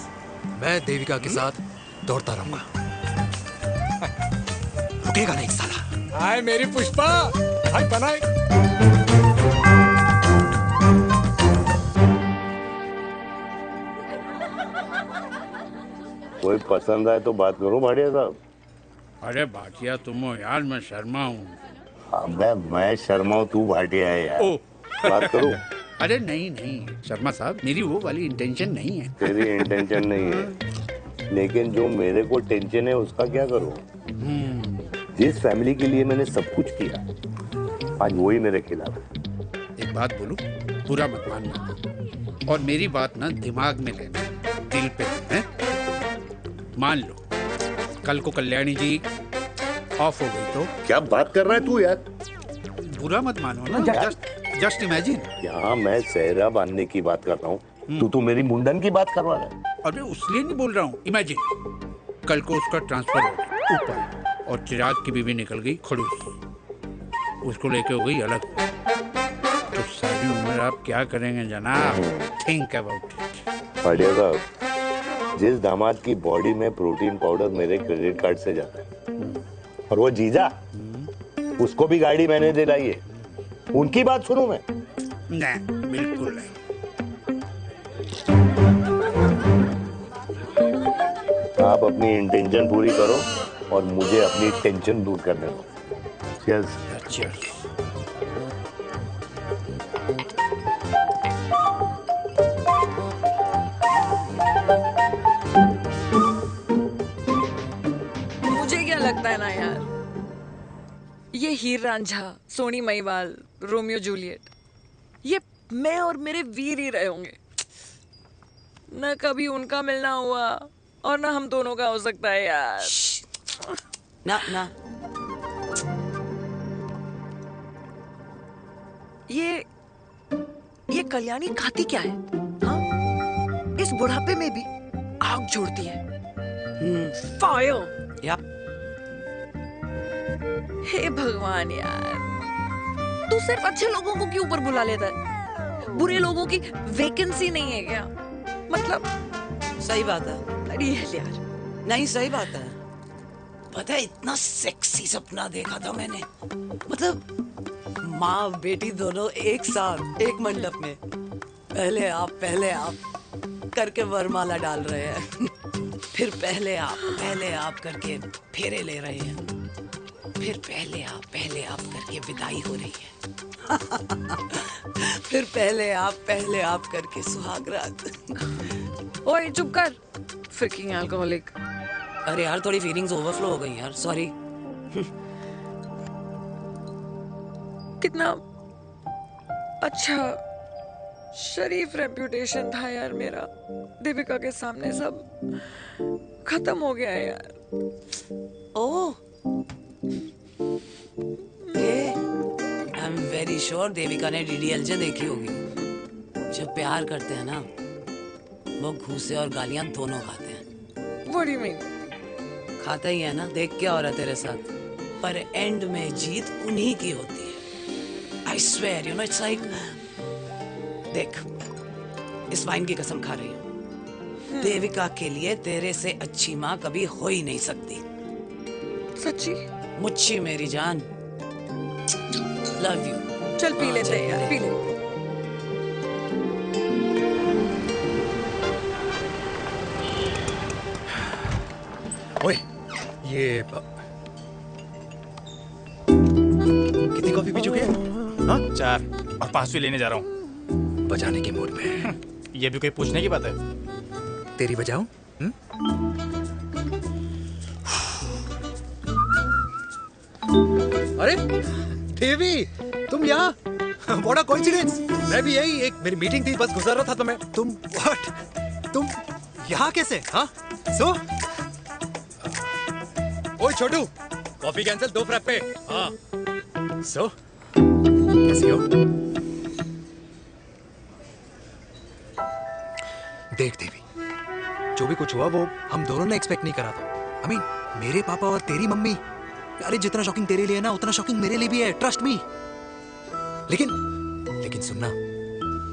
मैं देविका के साथ दौड़ता रहूंगा। रुकेगा नहीं साला। हाय मेरी पुष्पा, हाय बनाए। कोई पसंद आए तो बात करूं भाटिया साहब? अरे भाटिया तुम हो यार, मैं शर्मा हूँ। अबे मैं शर्मा हूँ, तू भाटिया है यार। बात करूं? अरे नहीं नहीं शर्मा साहब, मेरी वो वाली इंटेंशन नहीं है। तेरी इंटेंशन नहीं है, लेकिन जो मेरे को टेंशन है उसका क्या करूं? जिस फैमिली के लिए मैंने सब कुछ किया, आज वही मेरे खिलाफ है। एक बात बोलूं, बुरा मत मानना, और मेरी बात ना दिमाग में लेना, दिल पे है। मान लो कल को कल्याणी जी ऑफ हो गई तो? क्या बात कर रहा है तू यार? बुरा मत मानो ना, जस्ट इमेजिन। यहाँ मैं सेहरा बांधने की बात कर रहा हूँ, तू तो मेरी मुंडन की बात करवा रहा है। अरे उसलिए नहीं बोल रहा हूँ, इमेजिन कल को उसका ट्रांसफर हो गया ऊपर और चिराग की बीवी निकल गई खड़ूस, उसको लेके हो गई अलग, तो सारी उम्र आप क्या करेंगे जनाब? Think about it. भाटिया साहब, जिस दामाद की बॉडी में प्रोटीन पाउडर मेरे क्रेडिट कार्ड से जाता है, और वो जीजा, उसको भी गाड़ी मैंने दिलाई है, उनकी बात सुनूं मैं? नहीं, बिल्कुल नहीं। आप अपनी इंटेंशन पूरी करो और मुझे अपनी टेंशन दूर करने दो। Cheers. Cheers. मुझे क्या लगता है ना यार, ये हीर रांझा, सोनी महिवाल, रोमियो जूलियट, ये मैं और मेरे वीर ही रहे होंगे। न कभी उनका मिलना हुआ और ना हम दोनों का हो सकता है यार। ना ना, ये कल्याणी खाती क्या है? हाँ? इस बुढ़ापे में भी आग जोड़ती है। फायर। या हे भगवान यार, तू सिर्फ अच्छे लोगों को क्यों ऊपर बुला लेता है? बुरे लोगों की वैकेंसी नहीं है क्या? मतलब सही बात है। अरे यार, नहीं सही बात है। पता है इतना सेक्सी सपना देखा था मैंने, मतलब माँ बेटी दोनों एक साथ एक मंडप में, पहले आप करके वरमाला डाल रहे हैं, फिर पहले आप करके फेरे ले रहे हैं, फिर पहले आप करके विदाई हो रही है, फिर पहले आप करके सुहाग रात। ओए चुप कर, फ्रिकिंग अल्कोहलिक। अरे यार थोड़ी फीलिंग्स ओवरफ्लो हो गई यार, सॉरी। कितना अच्छा शरीफ रेप्यूटेशन था यार मेरा, देविका के सामने सब खत्म हो गया है यार। Oh, I am very sure Devika ने डीडीएलजे देखी होगी। जब प्यार करते हैं ना, वो घूसे और गालियां दोनों खाते हैं। What do you mean? खाता ही है ना, देख क्या हो रहा है तेरे साथ, पर एंड में जीत उन्हीं की होती है। I swear, you know, it's like, देख, इस वाइन की कसम खा रही हूँ, देविका के लिए तेरे से अच्छी माँ कभी हो ही नहीं सकती। सच्ची? मुच्छी मेरी जान, लव यू। चल पी लेते हैं यार, पी ले। ओए, ये कितनी कॉफी पी चुके हैं? हाँ? 4 और 5वीं लेने जा रहा हूँ। बजाने के मूड में। ये भी कोई पूछने की बात है? तेरी बजाऊं? अरे देवी, तुम यहाँ? What a coincidence! मैं भी यही, एक मेरी मीटिंग थी, बस गुजर रहा था तो मैं तुम यहाँ कैसे? हाँ? ओए छोटू, कॉफी कैंसिल, 2 फ्रैप्पे। हाँ। कैसी हो? देख देवी, जो भी कुछ हुआ वो हम दोनों ने एक्सपेक्ट नहीं करा था। I mean, मेरे पापा और तेरी मम्मी, अरे जितना शॉकिंग तेरे लिए है ना, उतना शॉकिंग मेरे लिए भी है, ट्रस्ट मी। लेकिन सुनना,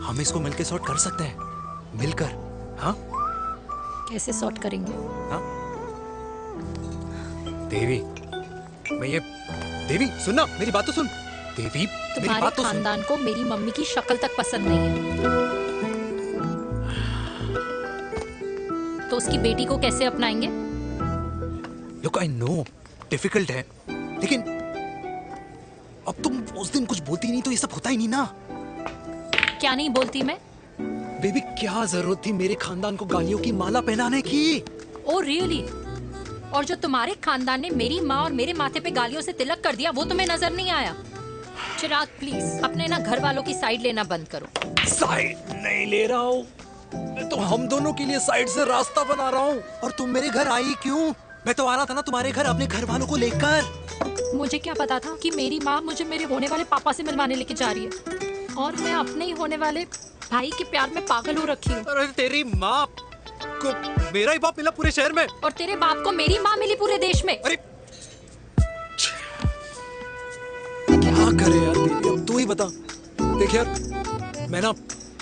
हम इसको मिलकर सॉर्ट कर सकते हैं, मिलकर। हाँ? कैसे सॉर्ट करेंगे? हाँ? देवी, देवी सुनना, मेरी बात तो सुन। देवी, मेरी बात तो सुन। खानदान को मेरी मम्मी की शक्ल तक पसंद नहीं है, तो उसकी बेटी को कैसे अपनाएंगे? Look, I know, डिफिकल्ट है, लेकिन अब तुम उस दिन कुछ बोलती नहीं तो ये सब होता ही नहीं ना। क्या नहीं बोलती मैं? बेबी, क्या जरूरत थी मेरे खानदान को गालियों की माला पहनाने की? Oh really? और जो तुम्हारे खानदान ने मेरी माँ और मेरे माथे पे गालियों से तिलक कर दिया, वो तुम्हें नजर नहीं आया? चिराग प्लीज अपने ना घर वालों की साइड लेना बंद करो। साइड नहीं ले रहा हूँ, मैं तो हम दोनों के लिए साइड से रास्ता बना रहा हूँ। और तुम मेरे घर आई क्यों? मैं तो आ रहा था ना तुम्हारे घर अपने घर वालों को लेकर। मुझे क्या पता था कि मेरी माँ मुझे मेरे होने वाले पापा से मिलवाने लेके जा रही है, और मैं अपने ही होने वाले भाई के प्यार में पागल हो रखी हूँ। अरे तेरी माँ को मेरा ही बाप मिला पूरे शहर में, और तेरे बाप को मेरी माँ मिली पूरे देश में। अरे क्या करे यार दीदी, अब तू ही बता। देख यार, मैं ना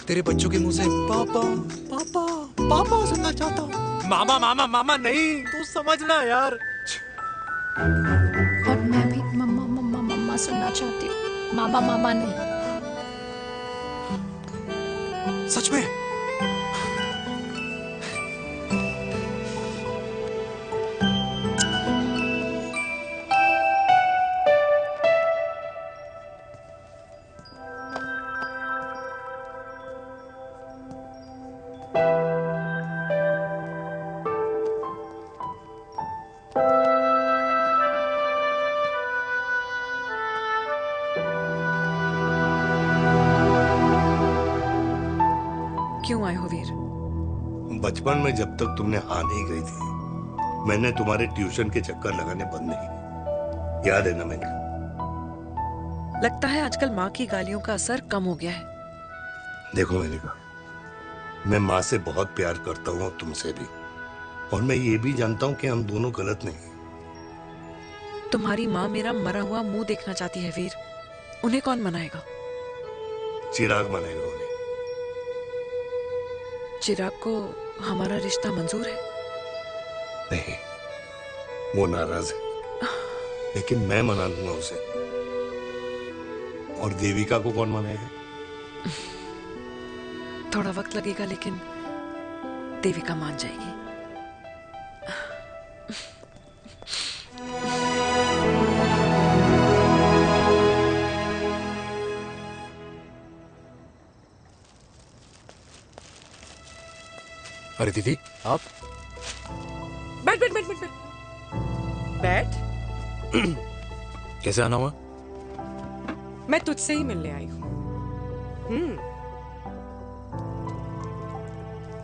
तेरे बच्चों के मुंह से पापा पापा पापा सुनना चाहता हूँ, मामा मामा मामा नहीं, तू समझना यार। और मैं भी मम्मा मम्मा मम्मा सुनना चाहती हूँ, मामा मामा नहीं। सच में? क्यों आए हो वीर? बचपन में जब तक तुमने हाँ नहीं कही थी, मैंने तुम्हारे ट्यूशन के चक्कर लगाने बंद नहीं किए। याद है ना मैंने? लगता है आजकल माँ की गालियों का असर कम हो गया है। देखो मेनका, मैं माँ से बहुत प्यार करता हूँ और तुमसे भी, और मैं ये भी जानता हूँ कि हम दोनों गलत नहीं। तुम्हारी माँ मेरा मरा हुआ मुंह देखना चाहती है वीर, उन्हें कौन मनाएगा? चिराग मनाएगा उन्हें। चिराग को हमारा रिश्ता मंजूर है? नहीं, वो नाराज है, लेकिन मैं मना लूंगा उसे। और देविका को कौन मनाएगा? थोड़ा वक्त लगेगा, लेकिन देविका मान जाएगी। अरे दीदी, आप बैठ बैठ बैठ बैठ बैठ बैठ। कैसे आना हुआ? मैं तुझसे ही मिलने आई हूँ।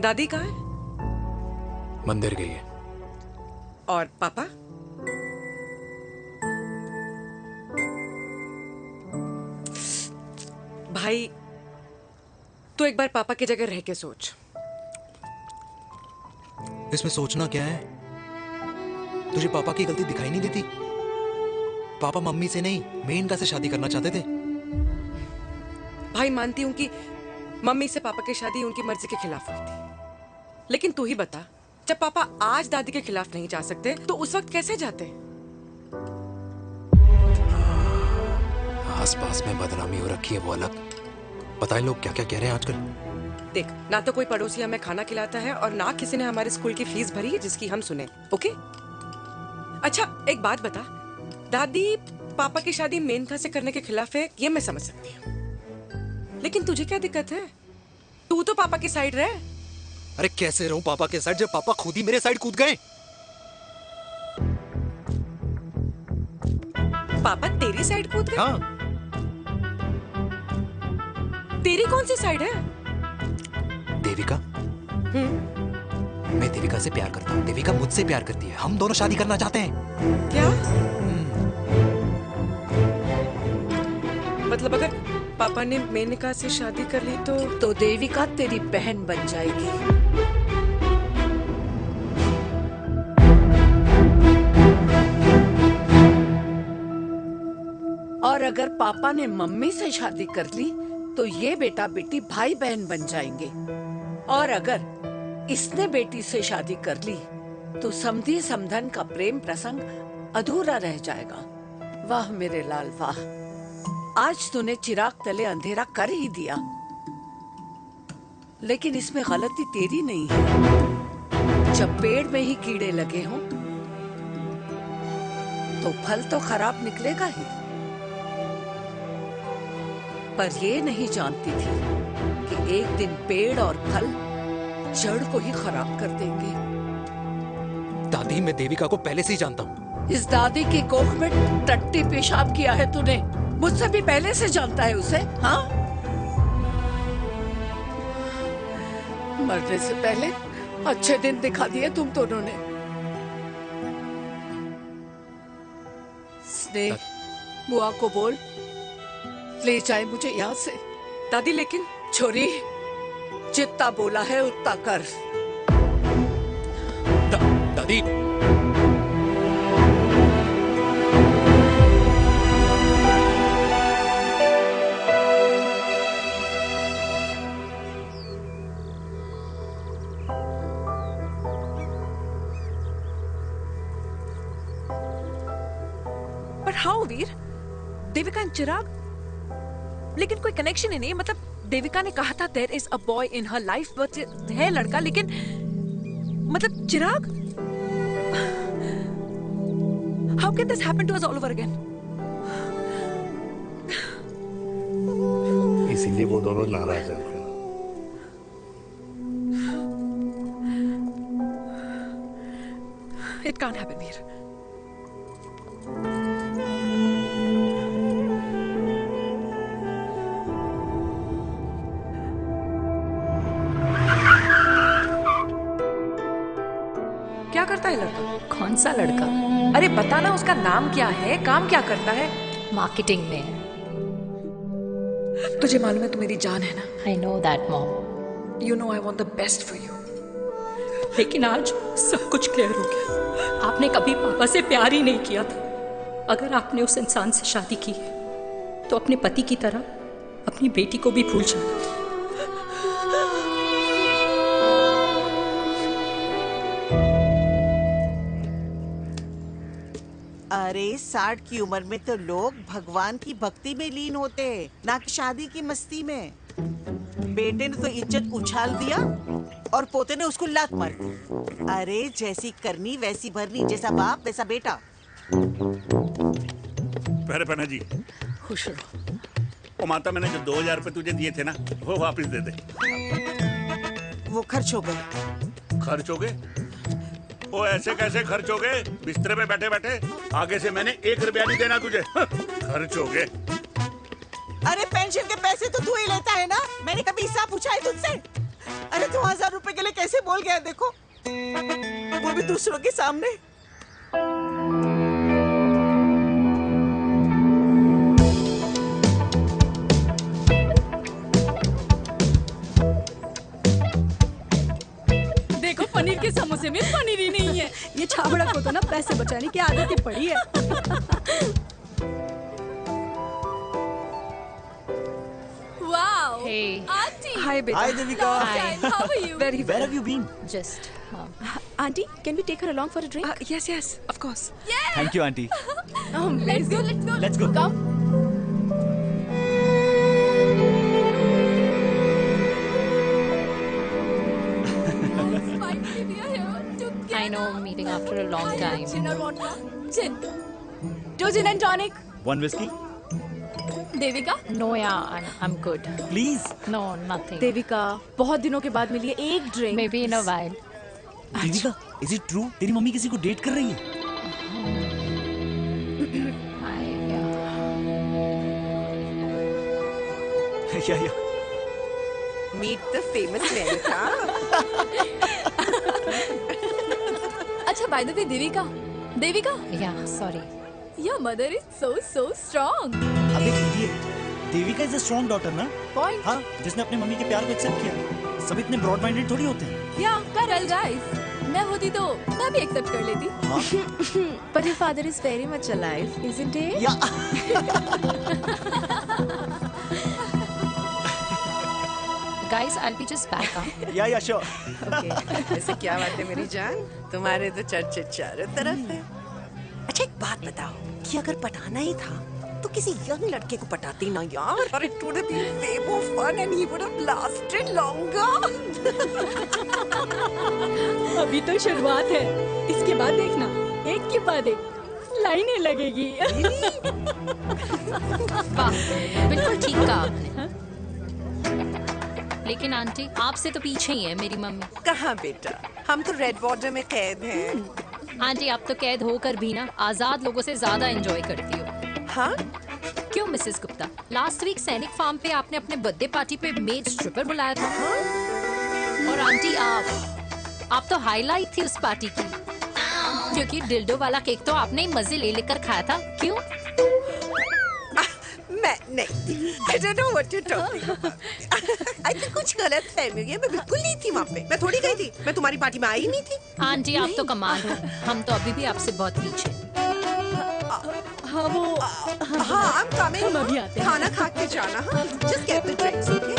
दादी कहाँ है? मंदिर गई है। और पापा? भाई, तू एक बार पापा की जगह रह के सोच। इसमें सोचना क्या है? तुझे पापा की गलती दिखाई नहीं देती? पापा मम्मी से नहीं, मेनका से शादी करना चाहते थे। भाई, मानती हूं कि मम्मी से पापा की शादी उनकी मर्जी के खिलाफ हुई थी, लेकिन तू ही बता, जब पापा आज दादी के खिलाफ नहीं जा सकते तो उस वक्त कैसे जाते? आसपास में बदनामी हो रखी है, वो अलग। पता है लोग क्या क्या कह रहे हैं आजकल? देख, ना तो कोई पड़ोसी हमें खाना खिलाता है और ना किसी ने हमारे स्कूल की फीस भरी है जिसकी हम सुने। ओके? अच्छा, एक बात बता, दादी पापा की शादी मेनका से करने के खिलाफ है, ये मैं समझ सकती हूँ, लेकिन तुझे क्या दिक्कत है? तू तो पापा की साइड रहे। अरे कैसे रहूं पापा के साइड जब पापा खुद ही मेरे साइड कूद गए? पापा तेरी साइड कूद गए? हाँ। तेरी कौन सी साइड है? देविका। मैं देविका से प्यार करता हूँ, देविका मुझसे प्यार करती है, हम दोनों शादी करना चाहते हैं। क्या? मतलब अगर पापा ने मेनका से शादी कर ली तो देविका तेरी बहन बन जाएगी। और अगर पापा ने मम्मी से शादी कर ली तो ये बेटा बेटी भाई बहन बन जाएंगे। और अगर इसने बेटी से शादी कर ली तो समधी समधन का प्रेम प्रसंग अधूरा रह जाएगा। वाह मेरे लाल वाह, आज तूने चिराग तले अंधेरा कर ही दिया। लेकिन इसमें गलती तेरी नहीं है। जब पेड़ में ही कीड़े लगे हों तो फल तो खराब निकलेगा ही। पर ये नहीं जानती थी कि एक दिन पेड़ और फल जड़ को ही खराब कर देंगे। दादी, मैं देविका को पहले से ही जानता हूँ। इस दादी की कोख में टट्टी पेशाब किया है तूने, मुझसे भी पहले से जानता है उसे। हाँ, मरने से पहले अच्छे दिन दिखा दिए तुम दोनों ने। स्नेह, बुआ को बोल ले जाए मुझे यहाँ से। दादी लेकिन छोरी, जितना बोला है उतना कर। दादी, पर हाउ वीर? देविका एंड चिराग, लेकिन कोई कनेक्शन ही नहीं। मतलब देविका ने कहा था there is a boy in her life, but है लड़का, लेकिन मतलब Chirag, how can this happen to us all over again? इसीलिए वो दोनों नाराज हैं। It can't happen Veer. क्या करता है लड़का? कौन सा लड़का? अरे बताना, उसका नाम क्या है, काम क्या करता है? मार्केटिंग में है। तुझे मालूम है तू मेरी जान है ना? I know that mom. You know I want the best for you. लेकिन आज सब कुछ क्लियर हो गया। आपने कभी पापा से प्यार ही नहीं किया था। अगर आपने उस इंसान से शादी की है तो अपने पति की तरह अपनी बेटी को भी भूल जाना। अरे 60 की उम्र में तो लोग भगवान की भक्ति में लीन होते हैं, ना कि शादी की मस्ती में। बेटे ने तो इज्जत उछाल दिया और पोते ने उसको लात मार दी। अरे जैसी करनी वैसी भरनी, जैसा बाप वैसा बेटा। पहले पन्ना जी, खुश रहो। ओ माता, मैंने जो 2000 रुपए तुझे दिए थे ना, वो वापस दे दे। वो खर्च हो गए। खर्च हो गए? ओ ऐसे कैसे खर्च हो गए? बिस्तर पे बैठे बैठे। आगे से मैंने 1 रुपया नहीं देना तुझे। खर्च हो गए। अरे पेंशन के पैसे तो तू ही लेता है ना, मैंने कभी हिसाब पूछा है तुझसे? अरे तू 1000 रुपए के लिए कैसे बोल गया, देखो, वो भी दूसरों के सामने। देखो पनीर के समोसे में पनीर ही नहीं है। ये छाबड़ा को तो ना पैसे बचाने की आदत ही पड़ी है। Wow. Hey. Auntie. Hi, beta. Hi, Devika. Hi. How are you? Very well. Where have you been? Just. Auntie, can we take her along for a drink? Yes, yes, of course. Yeah. Thank you, auntie. Let's go. Let's go. Let's go. Come. Finally, we are here together. I know, meeting after a long time. Gin or vodka? Gin. 2 gin and tonic. 1 whiskey. Devika? No yeah I am good. Please. No nothing. Devika, बहुत दिनों के बाद मिली है, एक drink. Maybe in a while. Devika, is it true तेरी mummy किसी को डेट कर रही है? या मीट द फेमस मेनका। अच्छा, बाय द वे देविका, या sorry, your mother is so strong। अबे idiot, Devika is a strong daughter ना? पॉइंट। हाँ, जिसने अपने मम्मी के प्यार को एक्सेप्ट किया। सब इतने ब्रॉड माइंडेड थोड़ी होते हैं। या करेक्ट गाइस, मैं होती तो मैं भी एक्सेप्ट कर लेती। But your father is very much alive, isn't he? या guys, I'll be just back. या श्योर। ओके, ऐसे क्या बात है मेरी जान, तुम्हारे तो चर्चे चारों तरफ है। अच्छा एक बात बताओ कि अगर पटाना ही था तो किसी यंग लड़के को पटाती ना यार, और it would have been way more fun and he would have lasted longer। अभी तो शुरुआत है, इसके बाद देखना, एक के बाद एक लाइनें लगेगी। वाह, बिल्कुल ठीक कहा आपने। लेकिन आंटी, आपसे तो पीछे ही है मेरी मम्मी। कहाँ बेटा, हम तो रेड वाटर में कैद हैं। आंटी, आप तो कैद होकर भी ना आजाद लोगों से ज्यादा एंजॉय करती हो। हाँ? क्यों मिसेस गुप्ता, लास्ट वीक सैनिक फार्म पे आपने अपने बर्थडे पार्टी पे मेड स्ट्रिपर बुलाया था। और आंटी, आप तो हाईलाइट थी उस पार्टी की, क्योंकि डिल्डो वाला केक तो आपने ही मजे ले लेकर खाया था। क्यों? मैं नहीं, I don't know what you're talking about। I think कुछ गलत फहमी हुई है, मैं बिल्कुल नहीं थी वहाँ पे, मैं थोड़ी गई थी, मैं तुम्हारी पार्टी में आई नहीं थी। आंटी, आप तो कमाल हो, हम तो अभी भी आपसे बहुत पीछे। हाँ वो, हाँ I'm coming, हम अभी आते हैं। खाना खा के जाना। हाँ, just get the drinks, okay?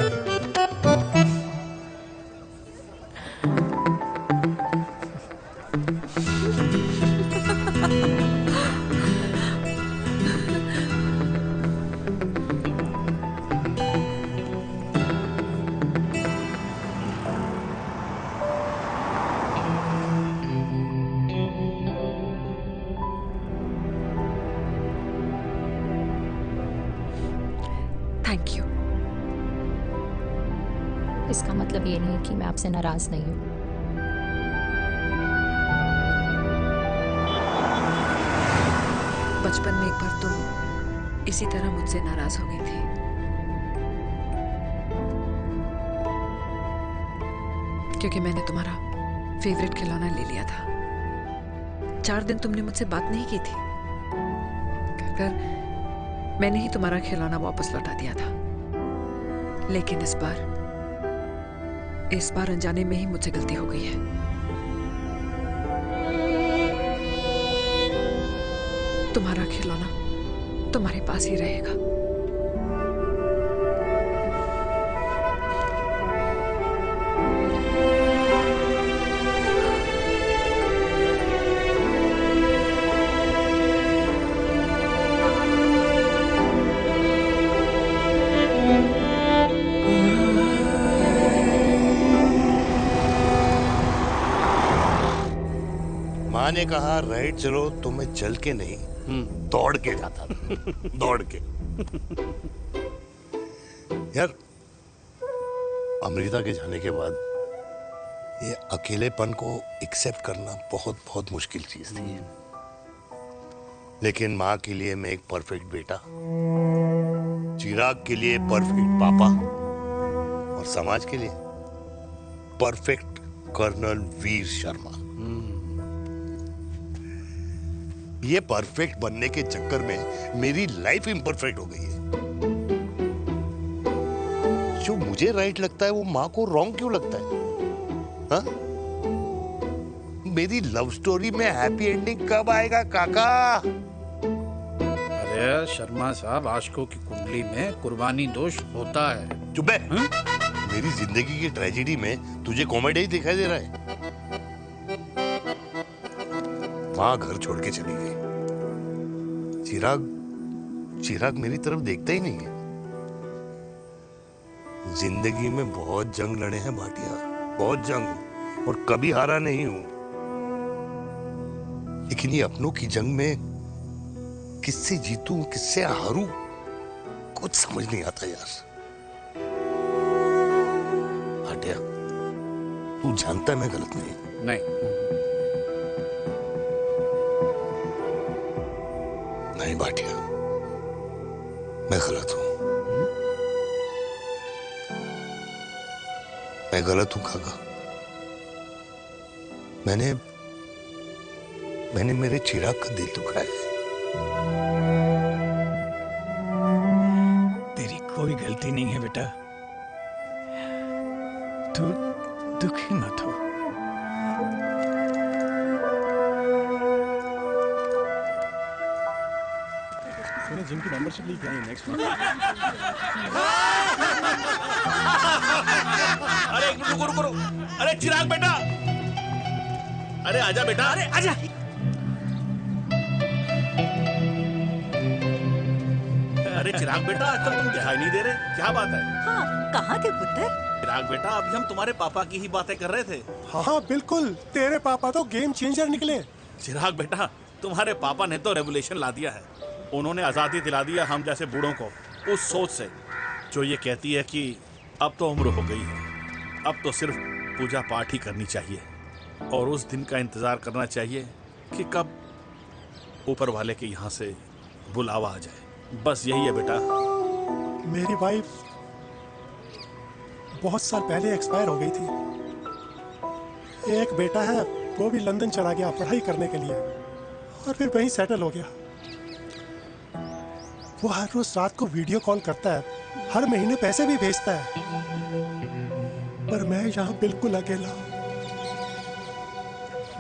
Thank you. इसका मतलब ये नहीं कि मैं आपसे नाराज नहीं हूँ। बचपन में एक बार तुम इसी तरह मुझसे नाराज हो गई थी। क्योंकि मैंने तुम्हारा फेवरेट खिलौना ले लिया था। 4 दिन तुमने मुझसे बात नहीं की थी, कहकर मैंने ही तुम्हारा खिलौना वापस लौटा दिया था। लेकिन इस बार अनजाने में ही मुझसे गलती हो गई है। तुम्हारा खिलौना तुम्हारे पास ही रहेगा। माँ ने कहा राइट चलो तो मैं चल के नहीं दौड़ के जाता था। दौड़ के। यार, अमृता के जाने के बाद ये अकेलेपन को एक्सेप्ट करना बहुत बहुत मुश्किल चीज थी। लेकिन माँ के लिए मैं एक परफेक्ट बेटा, चिराग के लिए परफेक्ट पापा और समाज के लिए परफेक्ट कर्नल वीर शर्मा। ये परफेक्ट बनने के चक्कर में मेरी लाइफ इम्परफेक्ट हो गई है। जो मुझे राइट लगता है वो माँ को रॉन्ग क्यों लगता है? हा? मेरी लव स्टोरी में हैप्पी एंडिंग कब आएगा काका? अरे शर्मा साहब, आशिकों की कुंडली में कुर्बानी दोष होता है। चुप है। मेरी जिंदगी की ट्रेजेडी में तुझे कॉमेडी ही दिखाई दे रहा है। माँ घर छोड़ के चली गई। चिराग मेरी तरफ देखता ही नहीं है। जिंदगी में बहुत जंग लड़े हैं भाटिया, बहुत जंग, और कभी हारा नहीं हूं। लेकिन ये अपनों की जंग में किससे जीतूं, किससे हारूं, कुछ समझ नहीं आता यार। भाटिया, तू जानता है मैं गलत नहीं। नहीं भाटिया, मैं गलत हूं। मैं गलत हूं काका। मैंने मेरे चिराग का दिल दुखाया है। तेरी कोई गलती नहीं है बेटा, तू दुखी मत हो। जिम की मेंबरशिप ली क्या है नेक्स्ट मंथ? अरे रुको। अरे चिराग बेटा, अरे आजा बेटा, अरे आजा। अरे चिराग बेटा, आजकल तुम दिखाई नहीं दे रहे, क्या बात है? हाँ, कहाँ थे पुत्र? चिराग बेटा, अभी हम तुम्हारे पापा की ही बातें कर रहे थे। हाँ बिल्कुल, तेरे पापा तो गेम चेंजर निकले। चिराग बेटा, तुम्हारे पापा ने तो रेवोल्यूशन ला दिया है। उन्होंने आज़ादी दिला दिया हम जैसे बूढ़ों को उस सोच से जो ये कहती है कि अब तो उम्र हो गई है, अब तो सिर्फ पूजा पाठ ही करनी चाहिए और उस दिन का इंतज़ार करना चाहिए कि कब ऊपर वाले के यहाँ से बुलावा आ जाए। बस यही है बेटा। मेरी वाइफ बहुत साल पहले एक्सपायर हो गई थी। एक बेटा है, वो भी लंदन चला गया पढ़ाई करने के लिए और फिर वहीं सेटल हो गया। वो हर रोज रात को वीडियो कॉल करता है, हर महीने पैसे भी भेजता है, पर मैं यहाँ बिल्कुल अकेला हूँ।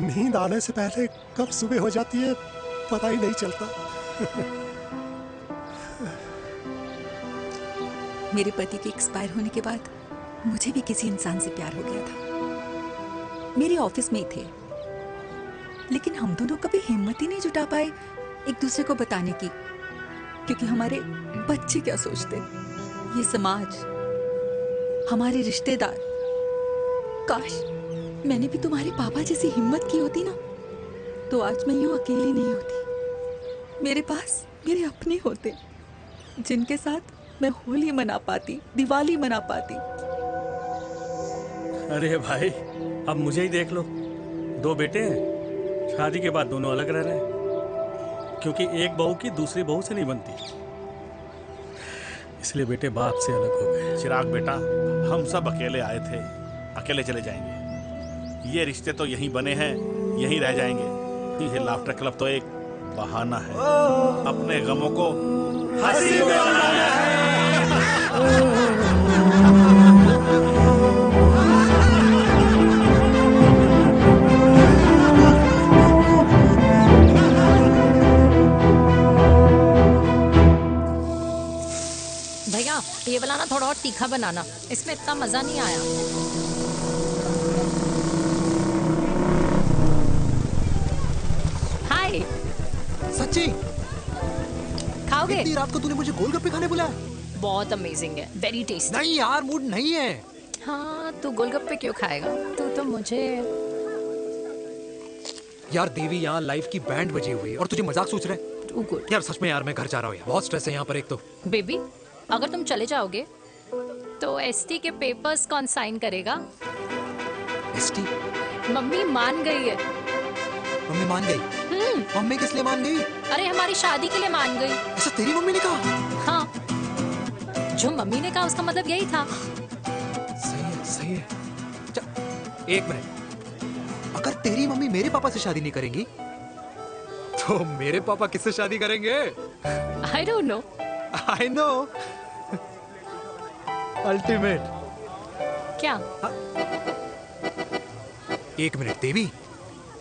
नींद आने से पहले कब सुबह हो जाती है पता ही नहीं चलता। मेरे पति के एक्सपायर होने के बाद मुझे भी किसी इंसान से प्यार हो गया था। मेरे ऑफिस में ही थे, लेकिन हम दोनों कभी हिम्मत ही नहीं जुटा पाए एक दूसरे को बताने की, क्योंकि हमारे बच्चे क्या सोचते, ये समाज, हमारे रिश्तेदार। काश मैंने भी तुम्हारे पापा जैसी हिम्मत की होती ना, तो आज मैं यूं अकेली नहीं होती। मेरे पास मेरे अपने होते जिनके साथ मैं होली मना पाती, दिवाली मना पाती। अरे भाई, अब मुझे ही देख लो, 2 बेटे हैं, शादी के बाद दोनों अलग रह रहे हैं, क्योंकि एक बहू की दूसरी बहू से नहीं बनती, इसलिए बेटे बाप से अलग हो गए। चिराग बेटा, हम सब अकेले आए थे, अकेले चले जाएंगे। ये रिश्ते तो यहीं बने हैं, यहीं रह जाएंगे। ये लाफ्टर क्लब तो एक बहाना है अपने गमों को हंसी में बनाना है। भैया, ये वाला ना थोड़ा और तीखा बनाना, इसमें इतना मजा नहीं आया। हाय। सच्ची? खाओगे? इतनी रात को तूने मुझे गोलगप्पे खाने बुलाया? बहुत अमेजिंग है, वेरी टेस्टी। नहीं यार, मूड नहीं है। हाँ, तू गोलगप्पे क्यों खाएगा? तू तो मुझे। यार देवी, यहाँ लाइफ की बैंड बजी हुई है और तुझे मजाक सोच रहे? यार सच में यार, मैं घर जा रहा हूँ यार, बहुत स्ट्रेस है यहाँ पर। एक तो बेबी, अगर तुम चले जाओगे तो एसटी के पेपर्स कौन साइन करेगा? एसटी? मम्मी मान गई है। मम्मी मान गई? मम्मी किस लिए मान गई? अरे हमारी शादी के लिए मान गई। ऐसा तेरी मम्मी ने कहा? हाँ, जो मम्मी ने कहा उसका मतलब यही था। सही है, सही है। एक मिनट, अगर तेरी मम्मी मेरे पापा से शादी नहीं करेंगी तो मेरे पापा किससे शादी करेंगे? I don't know. I know. Ultimate. क्या? एक मिनट देवी,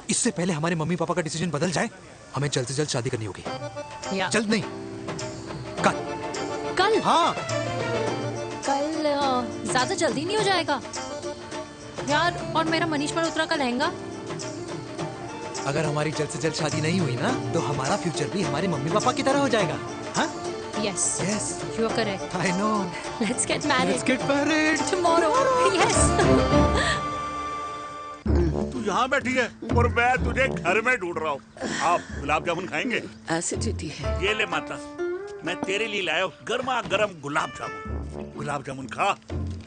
इससे पहले हमारे मम्मी पापा का डिसीजन बदल जाए, हमें जल्द से जल्द शादी करनी होगी। जल्द नहीं, कल। कल? हाँ। कल ज्यादा जल्दी नहीं हो जाएगा यार? और मेरा मनीष मल्होत्रा का लहंगा? अगर हमारी जल्द से जल्द शादी नहीं हुई ना, तो हमारा फ्यूचर भी हमारे मम्मी पापा की तरह हो जाएगा। हाँ? Yes. Yes. You are correct. I know. Let's get married. Let's get married tomorrow. Yes. तू यहाँ बैठी है और मैं तुझे घर में ढूंढ रहा हूँ। आप गुलाब जामुन खाएंगे? एसिडिटी है। ये ले माता, मैं तेरे लिए लाया हूँ गर्मा गर्म गुलाब जामुन। गुलाब जामुन खा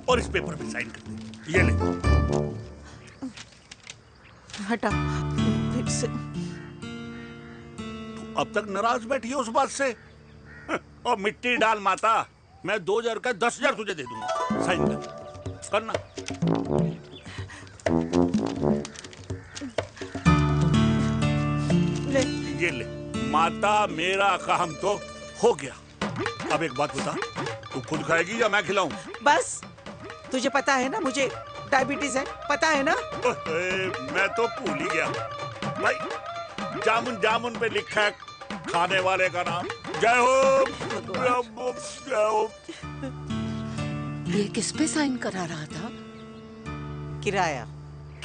और इस पेपर पे साइन कर दे। ये ले। हटा फिर से। तू अब तक नाराज बैठी है उस बात से? और मिट्टी डाल माता, मैं 2000 का 10,000 तुझे दे दूंगा। साइन कर, करना। ले। ये ले माता, मेरा काम तो हो गया। अब एक बात बता, तू खुद खाएगी या मैं खिलाऊं? बस तुझे पता है ना मुझे डायबिटीज है, पता है ना? मैं तो भूल ही गया भाई। जामुन जामुन पे लिखा है खाने वाले का नाम। जय हो, जय हो। ये किस पे साइन करा रहा था? किराया।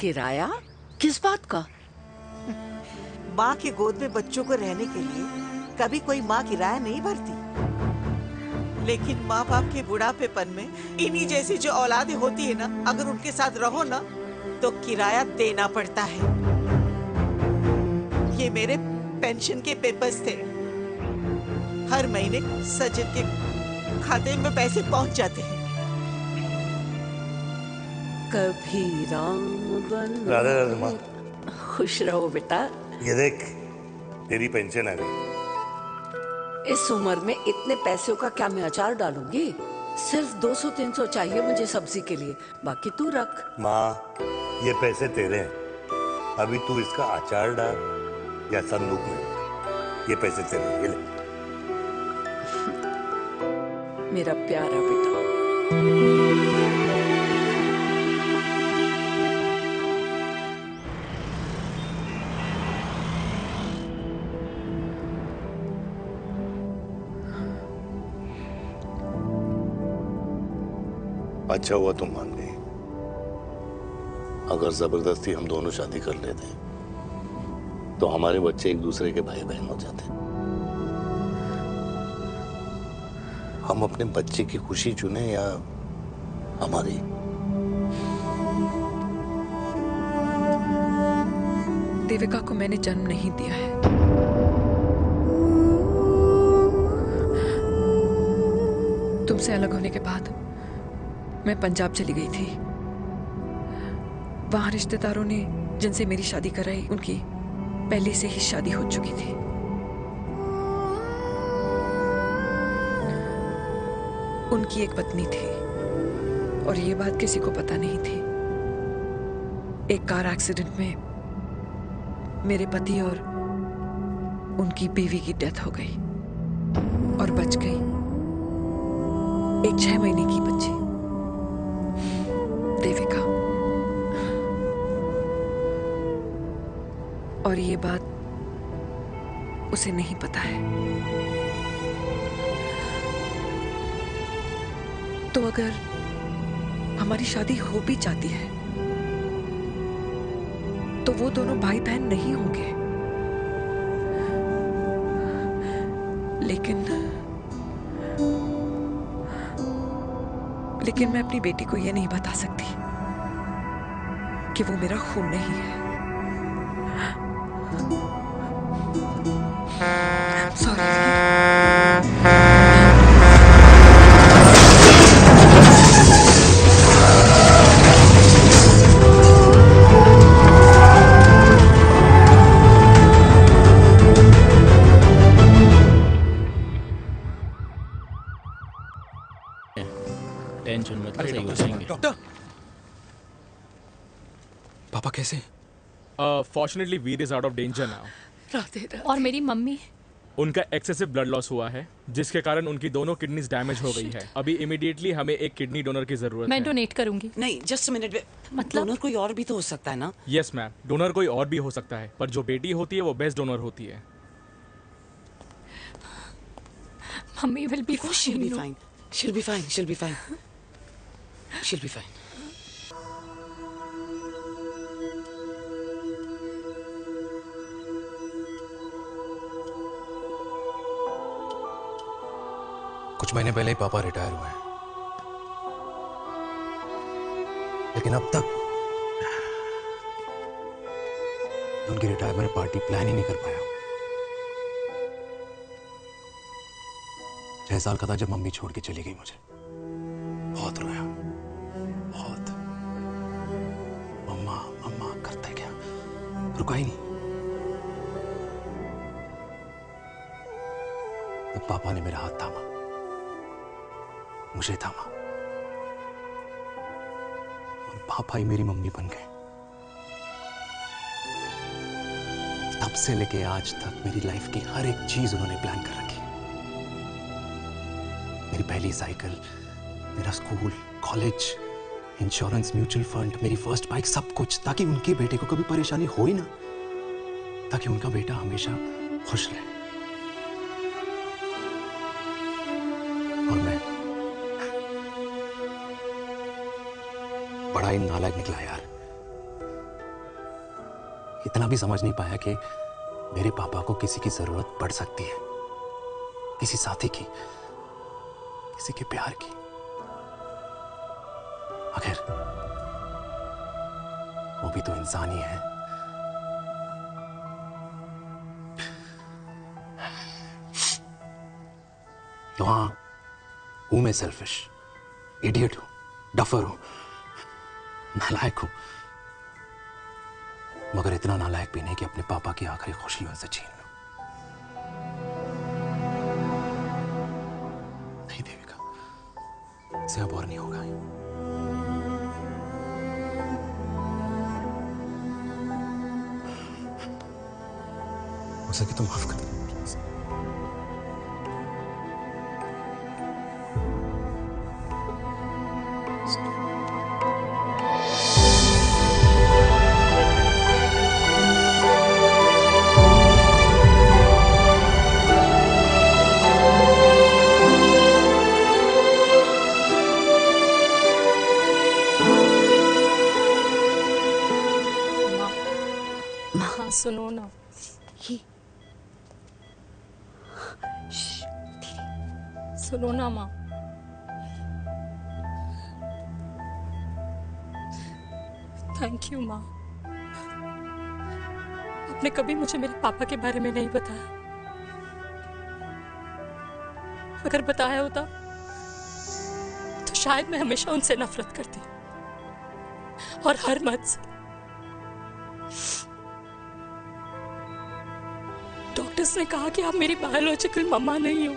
किराया? किस बात का? माँ की गोद में बच्चों को रहने के लिए कभी कोई माँ किराया नहीं भरती, लेकिन माँ बाप के बुढ़ापेपन में इन्हीं जैसी जो औलादें होती है ना, अगर उनके साथ रहो ना तो किराया देना पड़ता है। ये मेरे पेंशन के पेपर्स थे। हर महीने सजन के खाते में पैसे पहुंच जाते हैं। कभी राम बन। राधे राधे माँ। खुश रहो बेटा। ये देख, तेरी पेंशन आ गई। इस उम्र में इतने पैसों का क्या मैं अचार डालूंगी? सिर्फ 200-300 चाहिए मुझे सब्जी के लिए, बाकी तू रख। माँ, ये पैसे तेरे हैं। अभी तू इसका अचार डाल या संदूक में। ये पैसे तेरे हैं, ये ले। मेरा प्यारा बेटा। अच्छा हुआ तुम मान गई। अगर जबरदस्ती हम दोनों शादी कर लेते तो हमारे बच्चे एक दूसरे के भाई बहन हो जाते। हम अपने बच्चे की खुशी चुने या हमारी? देविका को मैंने जन्म नहीं दिया है। तुमसे अलग होने के बाद मैं पंजाब चली गई थी। वहां रिश्तेदारों ने जिनसे मेरी शादी कराई, उनकी पहले से ही शादी हो चुकी थी। उनकी एक पत्नी थी और ये बात किसी को पता नहीं थी। एक कार एक्सीडेंट में मेरे पति और उनकी बीवी की डेथ हो गई और बच गई एक 6 महीने की बच्ची, देविका। और ये बात उसे नहीं पता है। तो अगर हमारी शादी हो भी जाती है तो वो दोनों भाई बहन नहीं होंगे। लेकिन मैं अपनी बेटी को ये नहीं बता सकती कि वो मेरा खून नहीं है। सॉरी। टेंशन मत लो, सही हो जाएंगे। डॉक्टर, पापा कैसे? Fortunately Veer is out of danger now. Radhe Radhe. और मेरी मम्मी? उनका एक्सेसिव ब्लड लॉस हुआ है जिसके कारण उनकी दोनों किडनीज डैमेज हो गई है। अभी इमीडिएटली हमें एक किडनी डोनर की जरूरत मैं है। डोनेट करूंगी। नहीं, जस्ट मिनट। मतलब डोनर कोई और भी तो हो सकता है ना? यस मैम, डोनर कोई और भी हो सकता है, पर जो बेटी होती है वो बेस्ट डोनर होती है। Mummy will be She'll be fine. She'll be fine. She'll be fine. She'll be fine. कुछ महीने पहले ही पापा रिटायर हुए हैं, लेकिन अब तक उनकी रिटायरमेंट पार्टी प्लान ही नहीं कर पाया। 6 साल का था जब मम्मी छोड़ के चली गई मुझे। बहुत रोया, बहुत। मम्मा मम्मा करता है क्या, रुका ही नहीं। तब पापा ने मेरा हाथ थामा, मुझे थामा, और पापा ही मेरी मम्मी बन गए। तब से लेके आज तक मेरी लाइफ की हर एक चीज उन्होंने प्लान कर रखी। मेरी पहली साइकिल, मेरा school, college, insurance, mutual fund, मेरी फर्स्ट बाइक, सब कुछ, ताकि उनके बेटे को कभी परेशानी हो ही ना, ताकि उनका बेटा हमेशा खुश रहे। और मैं बड़ा ही नालायक निकला यार। इतना भी समझ नहीं पाया कि मेरे पापा को किसी की जरूरत पड़ सकती है, किसी साथी की, किसी के प्यार की। आखिर वो भी तो इंसान ही है। तो हाँ, हूं मैं सेल्फिश, इडियट हूं, डफर हूं, नालायक हूं, मगर इतना नालायक भी नहीं कि अपने पापा की आखिरी खुशी उनसे छीन लूं। नहीं देविका, इसे अब और नहीं होगा। हो सके तो माफ कर दो। हाँ सुनो ना, सुनो ना माँ। थैंक यू माँ, आपने कभी मुझे मेरे पापा के बारे में नहीं बताया। अगर बताया होता तो शायद मैं हमेशा उनसे नफरत करती, और हर मत से। डॉक्टर्स ने कहा कि आप मेरी बायोलॉजिकल मम्मा नहीं हो,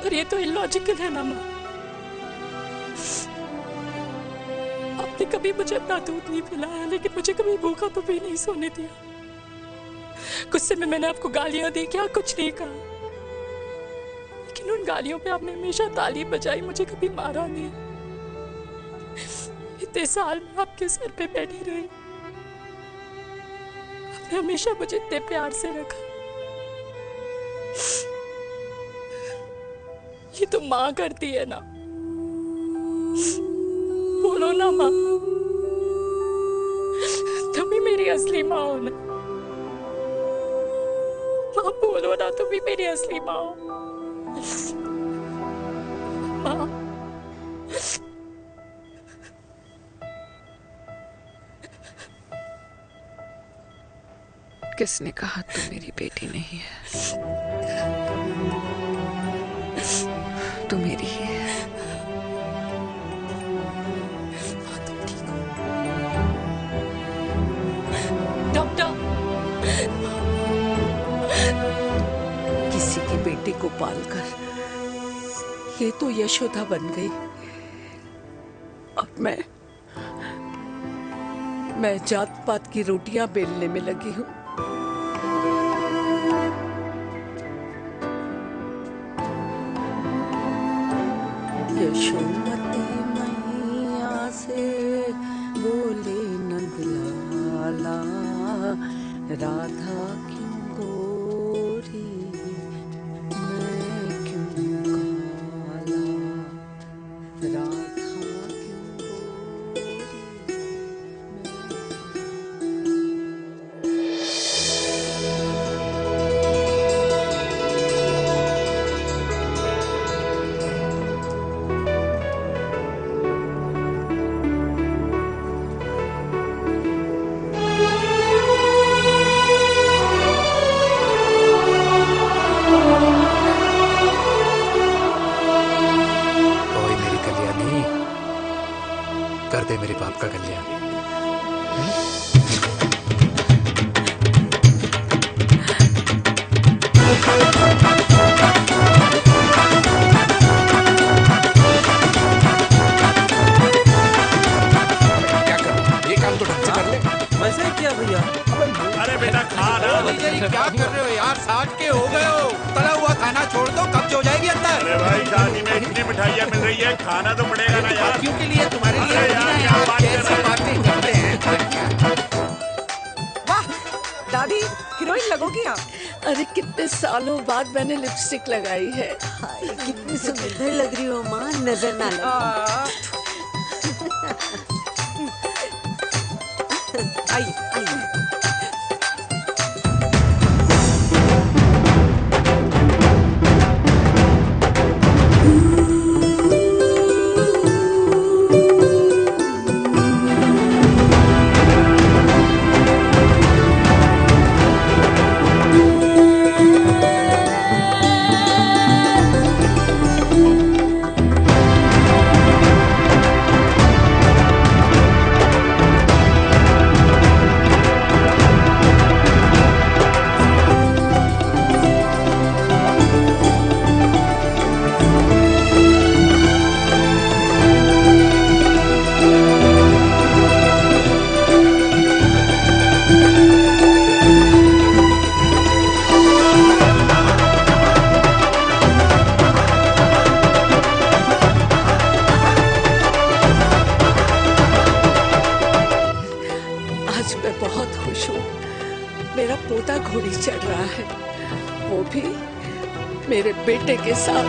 पर ये तो इलॉजिकल है ना माँ। आपने कभी मुझे अपना दूध नहीं पिलाया, लेकिन मुझे कभी भूखा तो भी नहीं सोने दिया। गुस्से में मैंने आपको गालियां दी, क्या कुछ नहीं कहा, लेकिन उन गालियों पे आपने हमेशा ताली बजाई, मुझे कभी मारा नहीं। इतने साल में आपके सर पे बैठी रही, आपने हमेशा मुझे इतने प्यार से रखा। ये तो माँ करती है ना, बोलो ना माँ, तुम ही मेरी असली माँ हो ना। माँ बोलो ना, तुम ही मेरी असली माँ हो। माँ किसने कहा तू मेरी बेटी नहीं है? तू मेरी ही है। डॉक्टर, किसी की बेटी को पालकर ये तो यशोदा बन गई, और मैं जात पात की रोटियां बेलने में लगी हूँ। यशोमती मैया से बोले नंदलाला, राधा क्यों गोरी मैं क्यों काला, राधा क्या करूं? ये काम तो ढंग से कर ले। वैसे ही किया भैया। अरे बेटा खा ना। क्या कर रहे हो यार? 60 के हो गए हो। तला हुआ खाना छोड़ दो, कब्ज हो जाएगी अंदर। अरे भाई शादी में इतनी मिठाइयाँ मिल रही है, खाना तो पड़ेगा ना यार। क्यों के लिए तुम्हारे लिए अरे यार क्या बात कर कैसी बातें करते हैं। वाह दादी, हीरोइन लगोगी आप। अरे कितने सालों बाद मैंने लिपस्टिक लगाई है। हाय, कितनी सुंदर लग रही हो माँ, नजर ना लगे। आइए आइए। आज मैं बहुत खुश हूँ। मेरा पोता घोड़ी चढ़ रहा है, वो भी मेरे बेटे के साथ।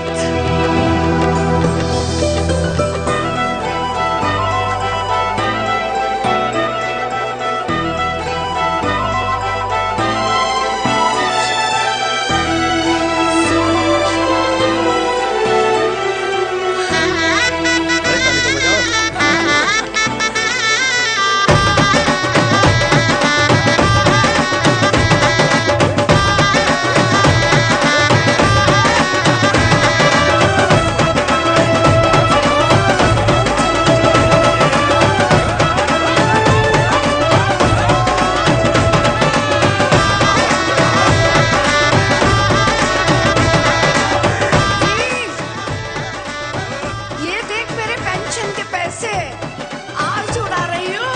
ये देख मेरे पेंशन के पैसे, आज उड़ा रही हूँ।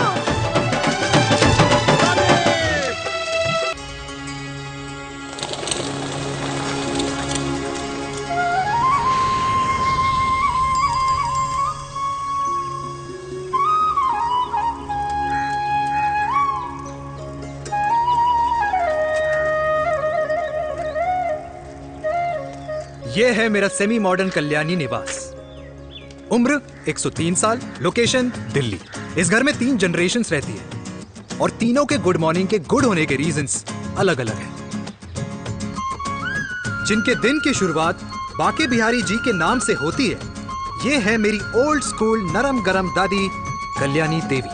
ये है मेरा सेमी मॉडर्न कल्याणी निवास। उम्र 103 साल, लोकेशन दिल्ली। इस घर में 3 जनरेशन्स रहती है और तीनों के गुड मॉर्निंग के गुड होने के रीजंस अलग अलग हैं। जिनके दिन की शुरुआत बाके बिहारी जी के नाम से होती है, ये है मेरी ओल्ड स्कूल नरम गरम दादी कल्याणी देवी।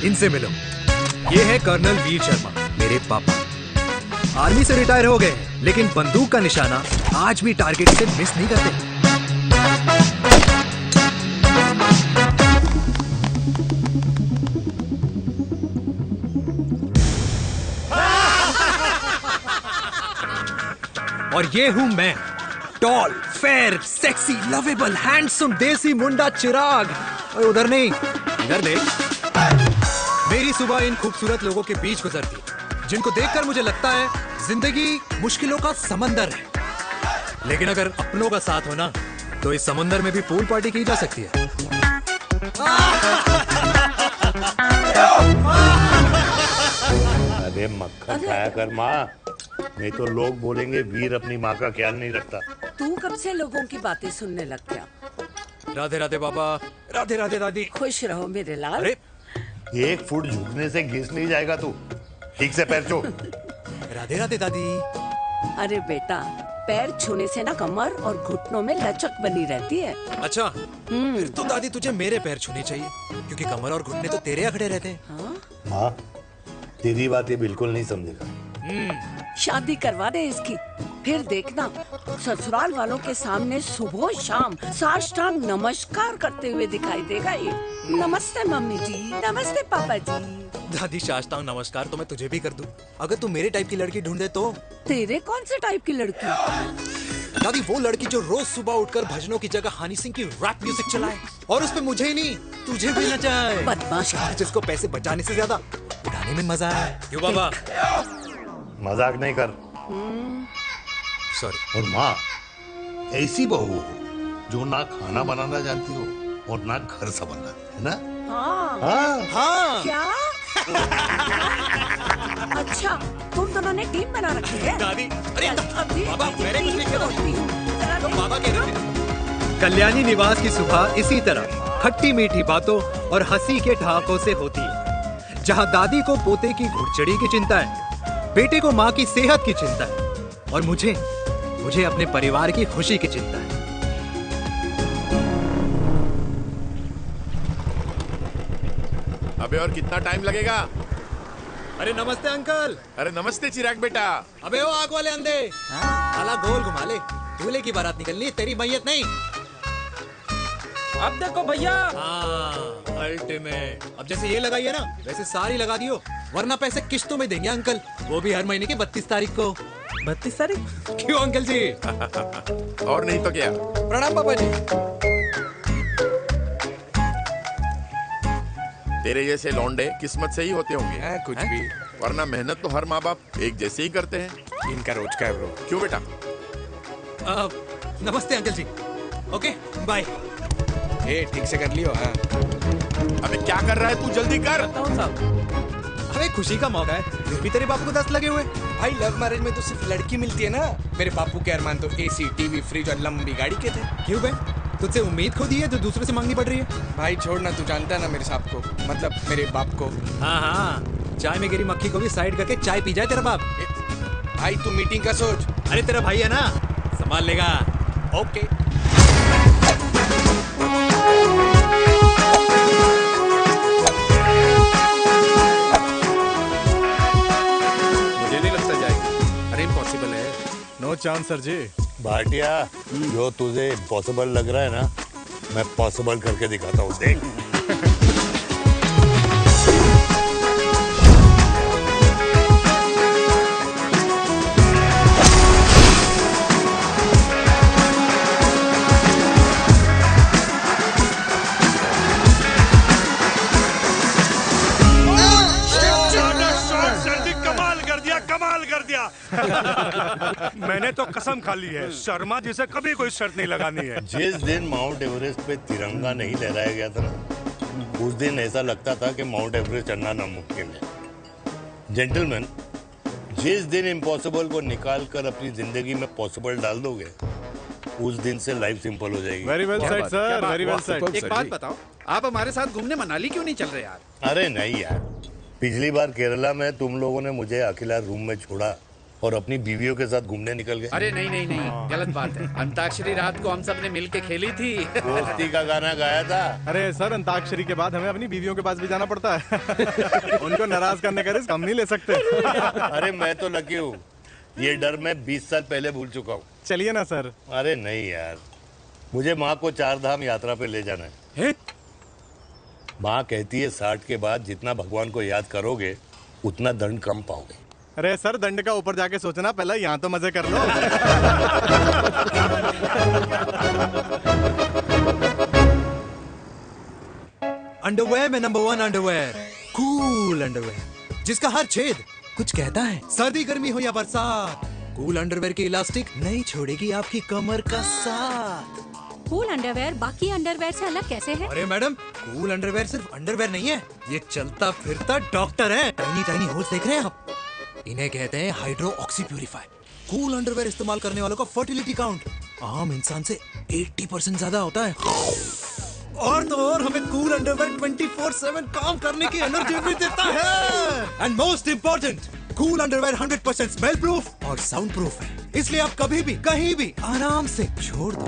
इनसे मिलो, ये है कर्नल वीर शर्मा, मेरे पापा। आर्मी से रिटायर हो गए, लेकिन बंदूक का निशाना आज भी टारगेट से मिस नहीं करते। और ये हूं मैं, tall, fair, sexy, lovable, handsome desi मुंडा चिराग। और उधर नहीं, इधर देख। मेरी सुबह इन खूबसूरत लोगों के बीच गुजरती है, जिनको देखकर मुझे लगता है जिंदगी मुश्किलों का समंदर है। लेकिन अगर अपनों का साथ हो ना, तो इस समंदर में भी पूल पार्टी की जा सकती है। अरे मक्खन खाया कर माँ, नहीं तो लोग बोलेंगे वीर अपनी माँ का ख्याल नहीं रखता। तू कब से लोगों की बातें सुनने लग गया? राधे राधे बाबा, राधे राधे दादी। खुश रहो मेरे लाल। अरे 1 फुट झुकने से घिस नहीं जाएगा तू, ठीक से पैर छू। राधे राधे दादी। अरे बेटा, पैर छूने से ना कमर और घुटनों में लचक बनी रहती है। अच्छा, फिर तो दादी तुझे मेरे पैर छूने चाहिए, क्योंकि कमर और घुटने तो तेरे अखड़े रहते हैं। हाँ, तेरी बात ये बिल्कुल नहीं समझेगा। शादी करवा दे इसकी, फिर देखना ससुराल वालों के सामने सुबह शाम साष्टांग नमस्कार करते हुए दिखाई देगा ये। नमस्ते मम्मी जी, नमस्ते पापा जी। दादी साष्टांग नमस्कार तो मैं तुझे भी कर दूं, अगर तू मेरे टाइप की लड़की ढूंढे तो। तेरे कौन से टाइप की लड़की? दादी वो लड़की जो रोज सुबह उठकर भजनों की जगह हनी सिंह की रैप म्यूजिक चलाए और उसपे मुझे ही नहीं तुझे भी नचाए। बदमाश, जिसको पैसे बचाने से ज्यादा उड़ाने में मजा है। क्यों बाबा? मजाक नहीं कर। सॉरी। और माँ ऐसी बहू हो जो ना खाना बनाना जानती हो और ना घर संभालना, है ना? हाँ हाँ हाँ। क्या? अच्छा तुम दोनों ने टीम बना रखी है? दादी, अरे बाबा मैंने कुछ नहीं किया। तो बाबा कह रहे थे। कल्याणी निवास की सुबह इसी तरह खट्टी मीठी बातों और हंसी के ठहाकों से होती है, जहां दादी को पोते की घुड़चड़ी की चिंता है, बेटे को माँ की सेहत की चिंता है और मुझे अपने परिवार की खुशी की चिंता है। अबे और कितना टाइम लगेगा? अरे नमस्ते अंकल। अरे नमस्ते चिराग बेटा। अबे वो आग वाले अंधे, साला गोल घुमा ले, दूल्हे की बारात निकलनी है, तेरी मैयत नहीं। अब देखो भैया। अल्टीमेट। अब जैसे ये लगाई है ना वैसे सारी लगा दियो, वरना पैसे किश्तों में देंगे अंकल, वो भी हर महीने की 32 तारीख को। 32 तारीख? क्यों अंकल जी? और नहीं तो क्या। प्रणाम पापा जी। तेरे जैसे लौंडे किस्मत से ही होते होंगे। कुछ भी, वरना मेहनत तो हर माँ बाप एक जैसे ही करते हैं। इनका रोज का है ब्रो। क्यों बेटा? नमस्ते अंकल जी। Okay bye. ए ठीक से कर लियो। हाँ। अबे क्या कर रहा है तू? जल्दी कर। अरे खुशी का मौका है, फिर भी तेरे बापू को 10 लगे हुए। भाई लव मैरिज में तो सिर्फ लड़की मिलती है ना। मेरे बापू के अरमान तो एसी, टीवी, फ्रिज और लंबी गाड़ी के थे। क्यों बे? तुझसे उम्मीद खो दी है जो दूसरे से मांगनी पड़ रही है? भाई छोड़ना, तू जानता है ना मेरे साहब को, मतलब मेरे बाप को। हाँ हाँ, चाय में गिरी मक्खी को भी साइड करके चाय पी जाए तेरा बाप। भाई तू मीटिंग का सोच। अरे तेरा भाई है ना, संभाल लेगा। ओके। मुझे नहीं लगता जाएगी। अरे इम्पॉसिबल है। नो चांस सर जी। भाटिया, जो तुझे इम्पॉसिबल लग रहा है ना, मैं पॉसिबल करके दिखाता हूँ, देख। कमाल कर दिया। मैंने तो कसम खा ली है, शर्मा जी से कभी कोई शर्त नहीं लगानी है। जिस दिन माउंट एवरेस्ट पे तिरंगा नहीं लहराया गया था ना, उस दिन ऐसा लगता था कि माउंट एवरेस्ट चढ़ना नामुमकिन है। जेंटलमैन, जिस दिन इम्पॉसिबल को निकाल कर अपनी जिंदगी में पॉसिबल डाल दोगे, उस दिन से लाइफ सिंपल हो जाएगी। Very well said sir, very well said. एक बात बताओ, आप हमारे साथ घूमने मनाली क्यों नहीं चल रहे यार? अरे नहीं यार, पिछली बार केरला में तुम लोगों ने मुझे अकेला रूम में छोड़ा और अपनी बीवियों के साथ घूमने निकल गए। अरे नहीं नहीं नहीं, गलत बात है। अंताक्षरी रात को हम सब ने मिल के खेली थी। दोस्ती का गाना गाया था। अरे सर, अंताक्षरी के बाद हमें अपनी बीवियों के पास भी जाना पड़ता है। उनको नाराज करने का रिस्क हम नहीं ले सकते। अरे मैं तो लकी हूँ, ये डर मैं 20 साल पहले भूल चुका हूँ। चलिए ना सर। अरे नहीं यार, मुझे माँ को 4 धाम यात्रा पे ले जाना है। माँ कहती है 60 के बाद जितना भगवान को याद करोगे उतना दंड कम पाओगे। अरे सर, दंड का ऊपर जाके सोचना, पहले यहाँ तो मजे कर लो। अंडरवेयर में नंबर 1 अंडरवेयर, कूल अंडरवेयर, जिसका हर छेद कुछ कहता है। सर्दी गर्मी हो या बरसात, कूल अंडरवेयर की इलास्टिक नहीं छोड़ेगी आपकी कमर का साथ। कूल अंडरवेयर बाकी अंडरवेयर से अलग कैसे है? अरे मैडम, कूल अंडरवेयर सिर्फ अंडरवेयर नहीं है, ये चलता फिरता डॉक्टर है। टाइनी टाइनी होल्स देख रहे हैं आप? इन्हें कहते हैं hydro oxy purifier. Cool underwear इस्तेमाल करने वालों का फर्टिलिटी काउंट आम इंसान से 80% ज्यादा होता है। और तो और हमें कूल अंडरवेयर 24/7 काम करने की एनर्जी भी देता है। And most important, cool underwear 100% smell proof और साउंड प्रूफ है, इसलिए आप कभी भी कहीं भी आराम से छोड़ दो,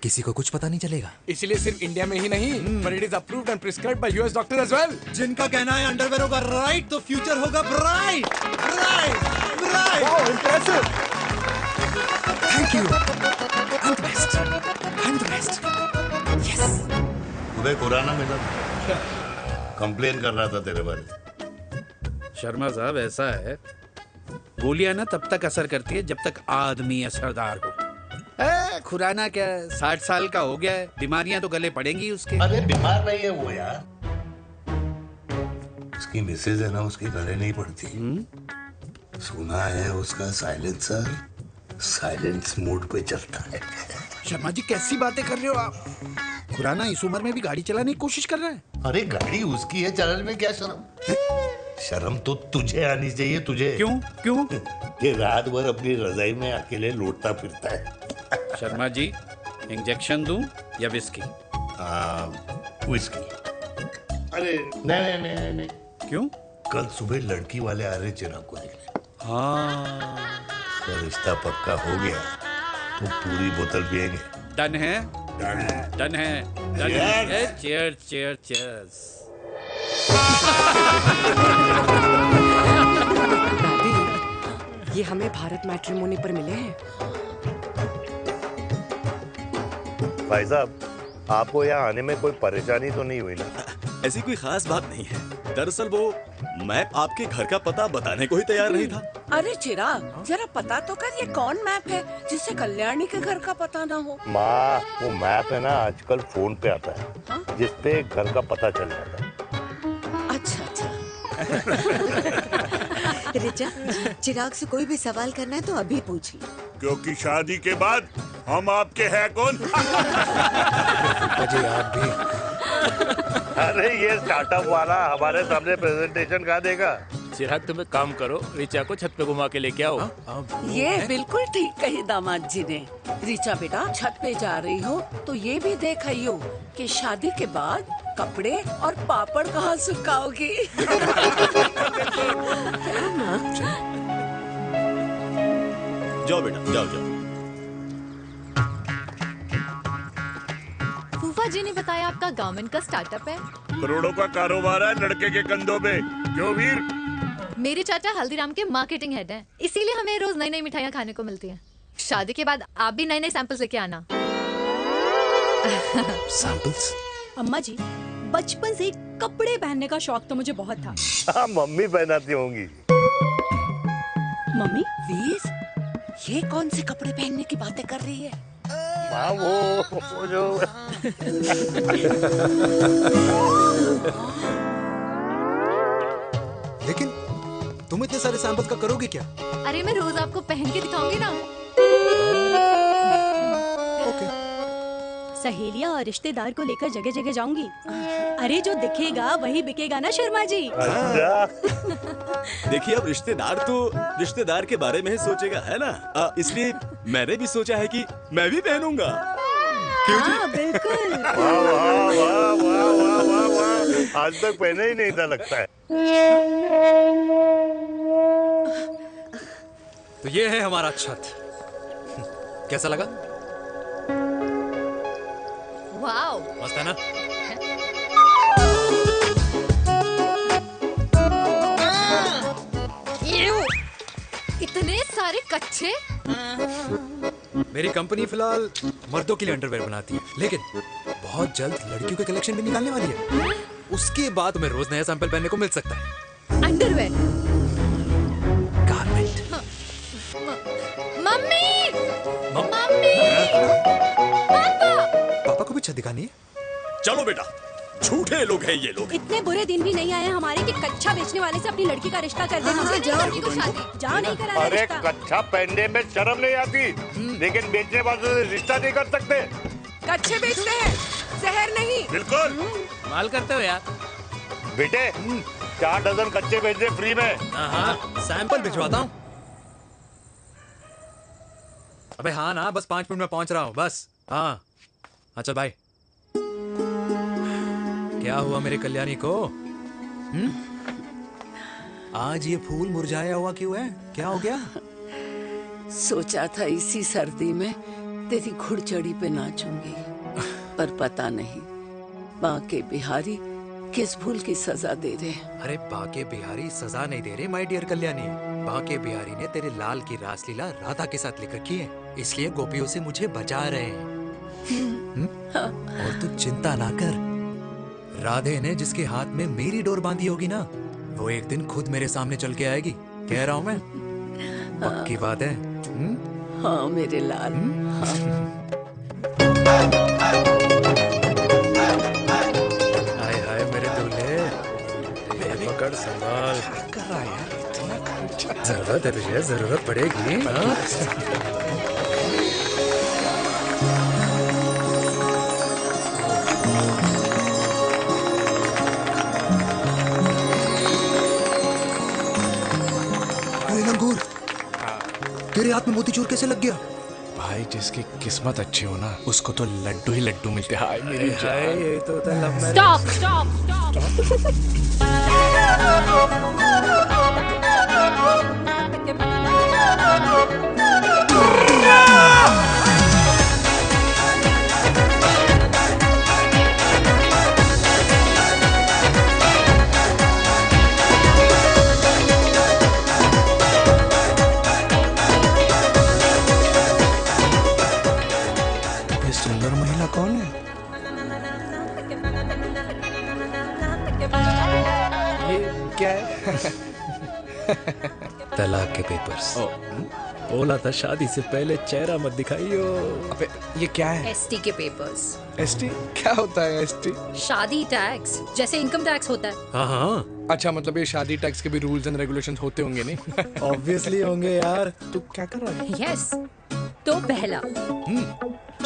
किसी को कुछ पता नहीं चलेगा। इसलिए सिर्फ इंडिया में ही नहीं, but it is approved and prescribed by US doctor as well। जिनका कहना है अंडरवेयर होगा राइट तो फ्यूचर होगा ब्राइट, ब्राइट, ब्राइट। भाई impressive. Thank you. I am the best. I am the best. Yes. तुम्हें खुराना मिला, कंप्लेन कर रहा था तेरे बारे में। शर्मा साहब ऐसा है, गोलियां ना तब तक असर करती है जब तक आदमी असरदार हो। खुराना क्या 60 साल का हो गया है, बीमारियां तो गले पड़ेंगी उसके। अरे बीमार नहीं है वो यार, उसकी मिसेज है ना, उसके गले नहीं पड़ती। सुना है उसका साइलेंसर साइलेंस मोड पे चलता है। शर्मा जी कैसी बातें कर रहे हो आप? खुराना इस उम्र में भी गाड़ी चलाने की कोशिश कर रहा है। अरे गाड़ी उसकी है, चलाने में क्या शर्म? शर्म तो तुझे आनी चाहिए, तुझे। क्यों? ये रात भर अपनी रजाई में अकेले लौटता फिरता है। शर्मा जी इंजेक्शन दूं या विस्की? विस्की। अरे नहीं। क्यों? कल सुबह लड़की वाले आ रहे चिराग को देखने। हाँ, तो रिश्ता पक्का हो गया तो पूरी बोतल पिएंगे। डन है। चीयर्स। ये हमें भारत मैट्रिमोनी पर मिले हैं। भाई साहब, आपको यहाँ आने में कोई परेशानी तो नहीं हुई ना? ऐसी कोई खास बात नहीं है। दरअसल वो मैप आपके घर का पता बताने को ही तैयार नहीं था। अरे चिराग, जरा पता तो कर ये कौन मैप है जिससे कल्याणी के घर का पता ना हो। माँ, वो मैप है ना आजकल फोन पे आता है, जिसपे घर का पता चल जाता है। अच्छा। रिचा, चिराग से कोई भी सवाल करना है तो अभी पूछ लो, क्योंकि शादी के बाद हम आपके हैं कौन? अजय आप भी। अरे ये स्टार्टअप वाला हमारे सामने प्रेजेंटेशन कहाँ देगा? चिराग तुम एक काम करो, रिचा को छत पे घुमा के लेके आओ। ये बिल्कुल ठीक कही दामाद जी ने। रिचा बेटा, छत पे जा रही हो तो ये भी देख आइयो कि शादी के बाद कपड़े और पापड़ कहाँ सुखाओगी। जाओ बेटा, जाओ। फूफा जी ने बताया आपका गारमेंट का स्टार्टअप है। करोड़ों का कारोबार है लड़के के कंधों पे। क्यों वीर? मेरे चाचा हल्दीराम के मार्केटिंग हेड हैं, इसीलिए हमें रोज नई नई मिठाइयाँ खाने को मिलती हैं। शादी के बाद आप भी नए नए सैंपल्स लेके आना। सैंपल्स? अम्मा जी, बचपन से कपड़े पहनने का शौक तो मुझे बहुत था। हाँ, मम्मी पहनाती होंगी। मम्मी? वीर, ये कौन से कपड़े पहनने की बातें कर रही है? माँ, वो जो लेकिन तुम इतने सारे सैंपल्स का करोगे क्या? अरे मैं रोज आपको पहन के दिखाऊंगी ना। सहेलियां और रिश्तेदार को लेकर जगह जगह जाऊंगी। अरे जो दिखेगा वही बिकेगा ना शर्मा जी। देखिए, अब रिश्तेदार तो रिश्तेदार के बारे में ही सोचेगा, है ना? इसलिए मैंने भी सोचा है कि मैं भी पहनूंगा। क्यों जी? हाँ, बिल्कुल। वाह, आज तक पहने ही नहीं था लगता है। तो ये है हमारा छत। कैसा लगा? वाओ, मस्त है ना? इतने सारे कच्चे। मेरी कंपनी फिलहाल मर्दों के लिए अंडरवेयर बनाती है, लेकिन बहुत जल्द लड़कियों के कलेक्शन भी निकालने वाली है। उसके बाद तुम्हें रोज नया सैंपल पहनने को मिल सकता है। अंडरवेयर? गारमेंट। मम्मी! पापा को भी छत दिखानी है। चलो बेटा, झूठे लोग हैं ये लोग। इतने बुरे दिन भी नहीं आए हमारे कि कच्चा बेचने वाले से अपनी लड़की का रिश्ता कर देना। जाओ नहीं करा अरे रिश्ता। कच्चा पहनने में शर्म नहीं आती, लेकिन बेचने वालों से रिश्ता नहीं कर सकते। कच्चे बेचते हैं, जहर नहीं। बिल्कुल माल करते हो यार। बेटे, 4 डजन कच्चे भेज दे फ्री में। सैंपल भिजवाता हूँ। अबे हाँ ना, बस 5 मिनट में पहुंच रहा हूँ बस। हाँ, अच्छा बाय। क्या हुआ मेरे कल्याणी को? आज ये फूल मुरझाया हुआ क्यों है? क्या हो गया? सोचा था इसी सर्दी में तेरी घुड़चड़ी पे नाचूंगी, पर पता नहीं बाके बिहारी किस भूल की सजा दे रहे। अरे बाके बिहारी सजा नहीं दे रहे माय डियर कल्याणी। बांके बिहारी ने तेरे लाल की रासलीला राधा के साथ लिख रखी है, इसलिए गोपियों से मुझे बचा रहे हैं। और तू चिंता ना कर, राधे ने जिसके हाथ में मेरी डोर बांधी होगी ना, वो एक दिन खुद मेरे सामने चल के आएगी। कह रहा हूं मैं, पक्की बात है। हाँ मेरे लाल। हाय हाय मेरे दूल्हे, मेरे पकड़ संभाल। कर रहा है यार, इतना खर्चा। जरूरत है तुझे, जरूरत पड़ेगी। हाँ? लंगूर, तेरे हाथ में मोतीचूर कैसे लग गया? भाई जिसकी किस्मत अच्छी हो ना, उसको तो लड्डू ही लड्डू मिलते हैं। हाय मेरी हाय, ये तो होता है लव मैरिज। स्टॉप स्टॉप ये सुंदर महिला कौन है? ये क्या है? तलाक के पेपर्स। बोला था शादी से पहले चेहरा मत दिखाइयो। अबे ये क्या है? एसटी के पेपर्स। एसटी क्या होता है? एसटी शादी टैक्स, जैसे इनकम टैक्स होता है। हाँ हाँ। अच्छा, मतलब ये शादी टैक्स के भी रूल्स एंड रेगुलेशंस होते होंगे नहीं? ऑब्वियसली होंगे यार। तू क्या कर रहा है? यस। तो पहला,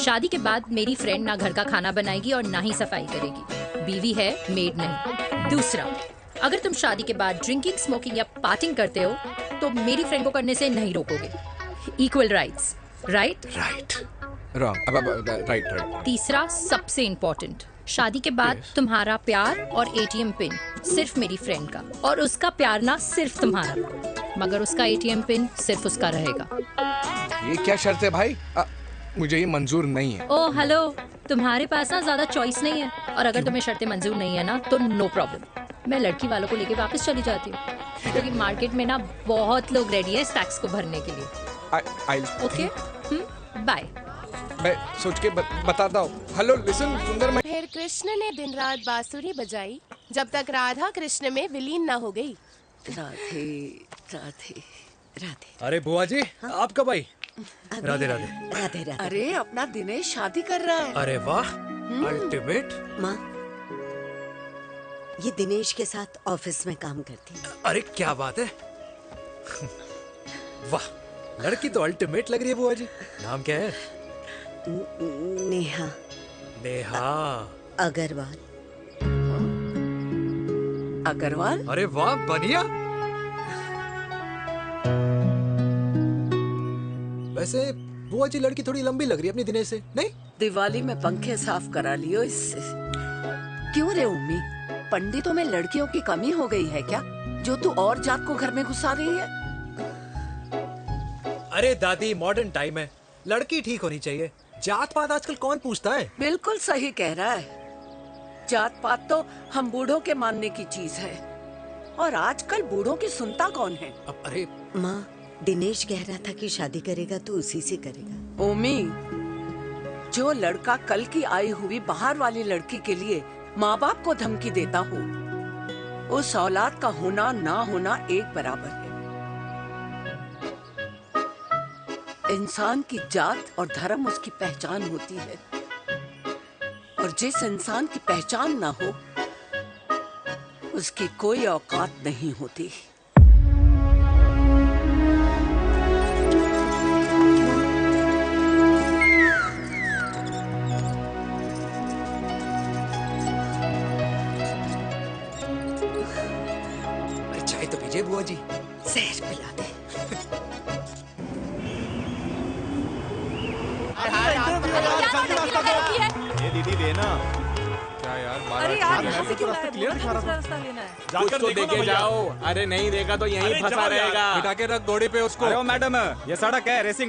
शादी के बाद मेरी फ्रेंड ना घर का खाना बनाएगी और ना ही सफाई करेगी, बीवी है, मेड नहीं। दूसरा, अगर तुम शादी के बाद ड्रिंकिंग, स्मोकिंग या पार्टिंग करते हो तो मेरी फ्रेंड को करने से नहीं रोकोगे। Equal rights, right? Right. Wrong. अब राइट राइट। तीसरा, सबसे इम्पोर्टेंट, शादी के बाद तुम्हारा प्यार और एटीएम पिन सिर्फ मेरी फ्रेंड का, और उसका प्यार ना सिर्फ तुम्हारा, मगर उसका एटीएम पिन सिर्फ उसका रहेगा। ये क्या शर्त है भाई? मुझे ये मंजूर नहीं है। ओ हेलो, तुम्हारे पास ना ज्यादा चॉइस नहीं है, और अगर तुम्हें शर्तें मंजूर नहीं है ना तो नो प्रॉब्लम, मैं लड़की वालों को लेके वापस चली जाती हूँ, क्योंकि मार्केट में ना बहुत लोग रेडी है इस टैक्स को भरने के लिए। Okay, bye. मैं सोच के बताता हूँ। हेलो लिसन सुंदर। फिर कृष्ण ने दिन रात बांसुरी बजाई जब तक राधा कृष्ण में विलीन न हो गई। राधे राधे राधे। अरे बुआ जी, आप कब आई? राधे राधे। राधे राधे। अरे अपना दिनेश शादी कर रहा है। अरे वाह, अल्टीमेट। माँ, ये दिनेश के साथ ऑफिस में काम करती है। अरे क्या बात है। वाह, लड़की तो अल्टीमेट लग रही है बुआ जी। नाम क्या है? नेहा। नेहा अग्रवाल। अग्रवाल? अरे वाह, बढ़िया। वैसे बुआ जी लड़की थोड़ी लंबी लग रही है अपनी दिनेश से, नहीं? दिवाली में पंखे साफ करा लियो इससे। क्यों रे उम्मी, पंडितों में लड़कियों की कमी हो गई है क्या, जो तू और जात को घर में घुसा रही है? अरे दादी, मॉडर्न टाइम है, लड़की ठीक होनी चाहिए। जात पात आजकल कौन पूछता है? बिल्कुल सही कह रहा है। जात पात तो हम बूढ़ों के मानने की चीज है, और आजकल बूढ़ों की सुनता कौन है? अरे माँ, दिनेश कह रहा था कि शादी करेगा तो उसी से करेगा। ओमी, जो लड़का कल की आई हुई बाहर वाली लड़की के लिए माँ बाप को धमकी देता हो, उस औलाद का होना ना होना एक बराबर है। इंसान की जात और धर्म उसकी पहचान होती है, और जिस इंसान की पहचान ना हो उसकी कोई औकात नहीं होती। चाय तो पीजिए बुआ जी। जहर पिला दे। ये दीदी देना। क्या यार, अरे यार, यहाँ से क्यों आए? दूसरा रास्ता लेना है। कुछ तो देके जाओ। अरे नहीं देगा तो यहीं फंसा रहेगा। बिठा के रख घोड़े पे उसको। अरे मैडम, ये सड़क है, रेसिंग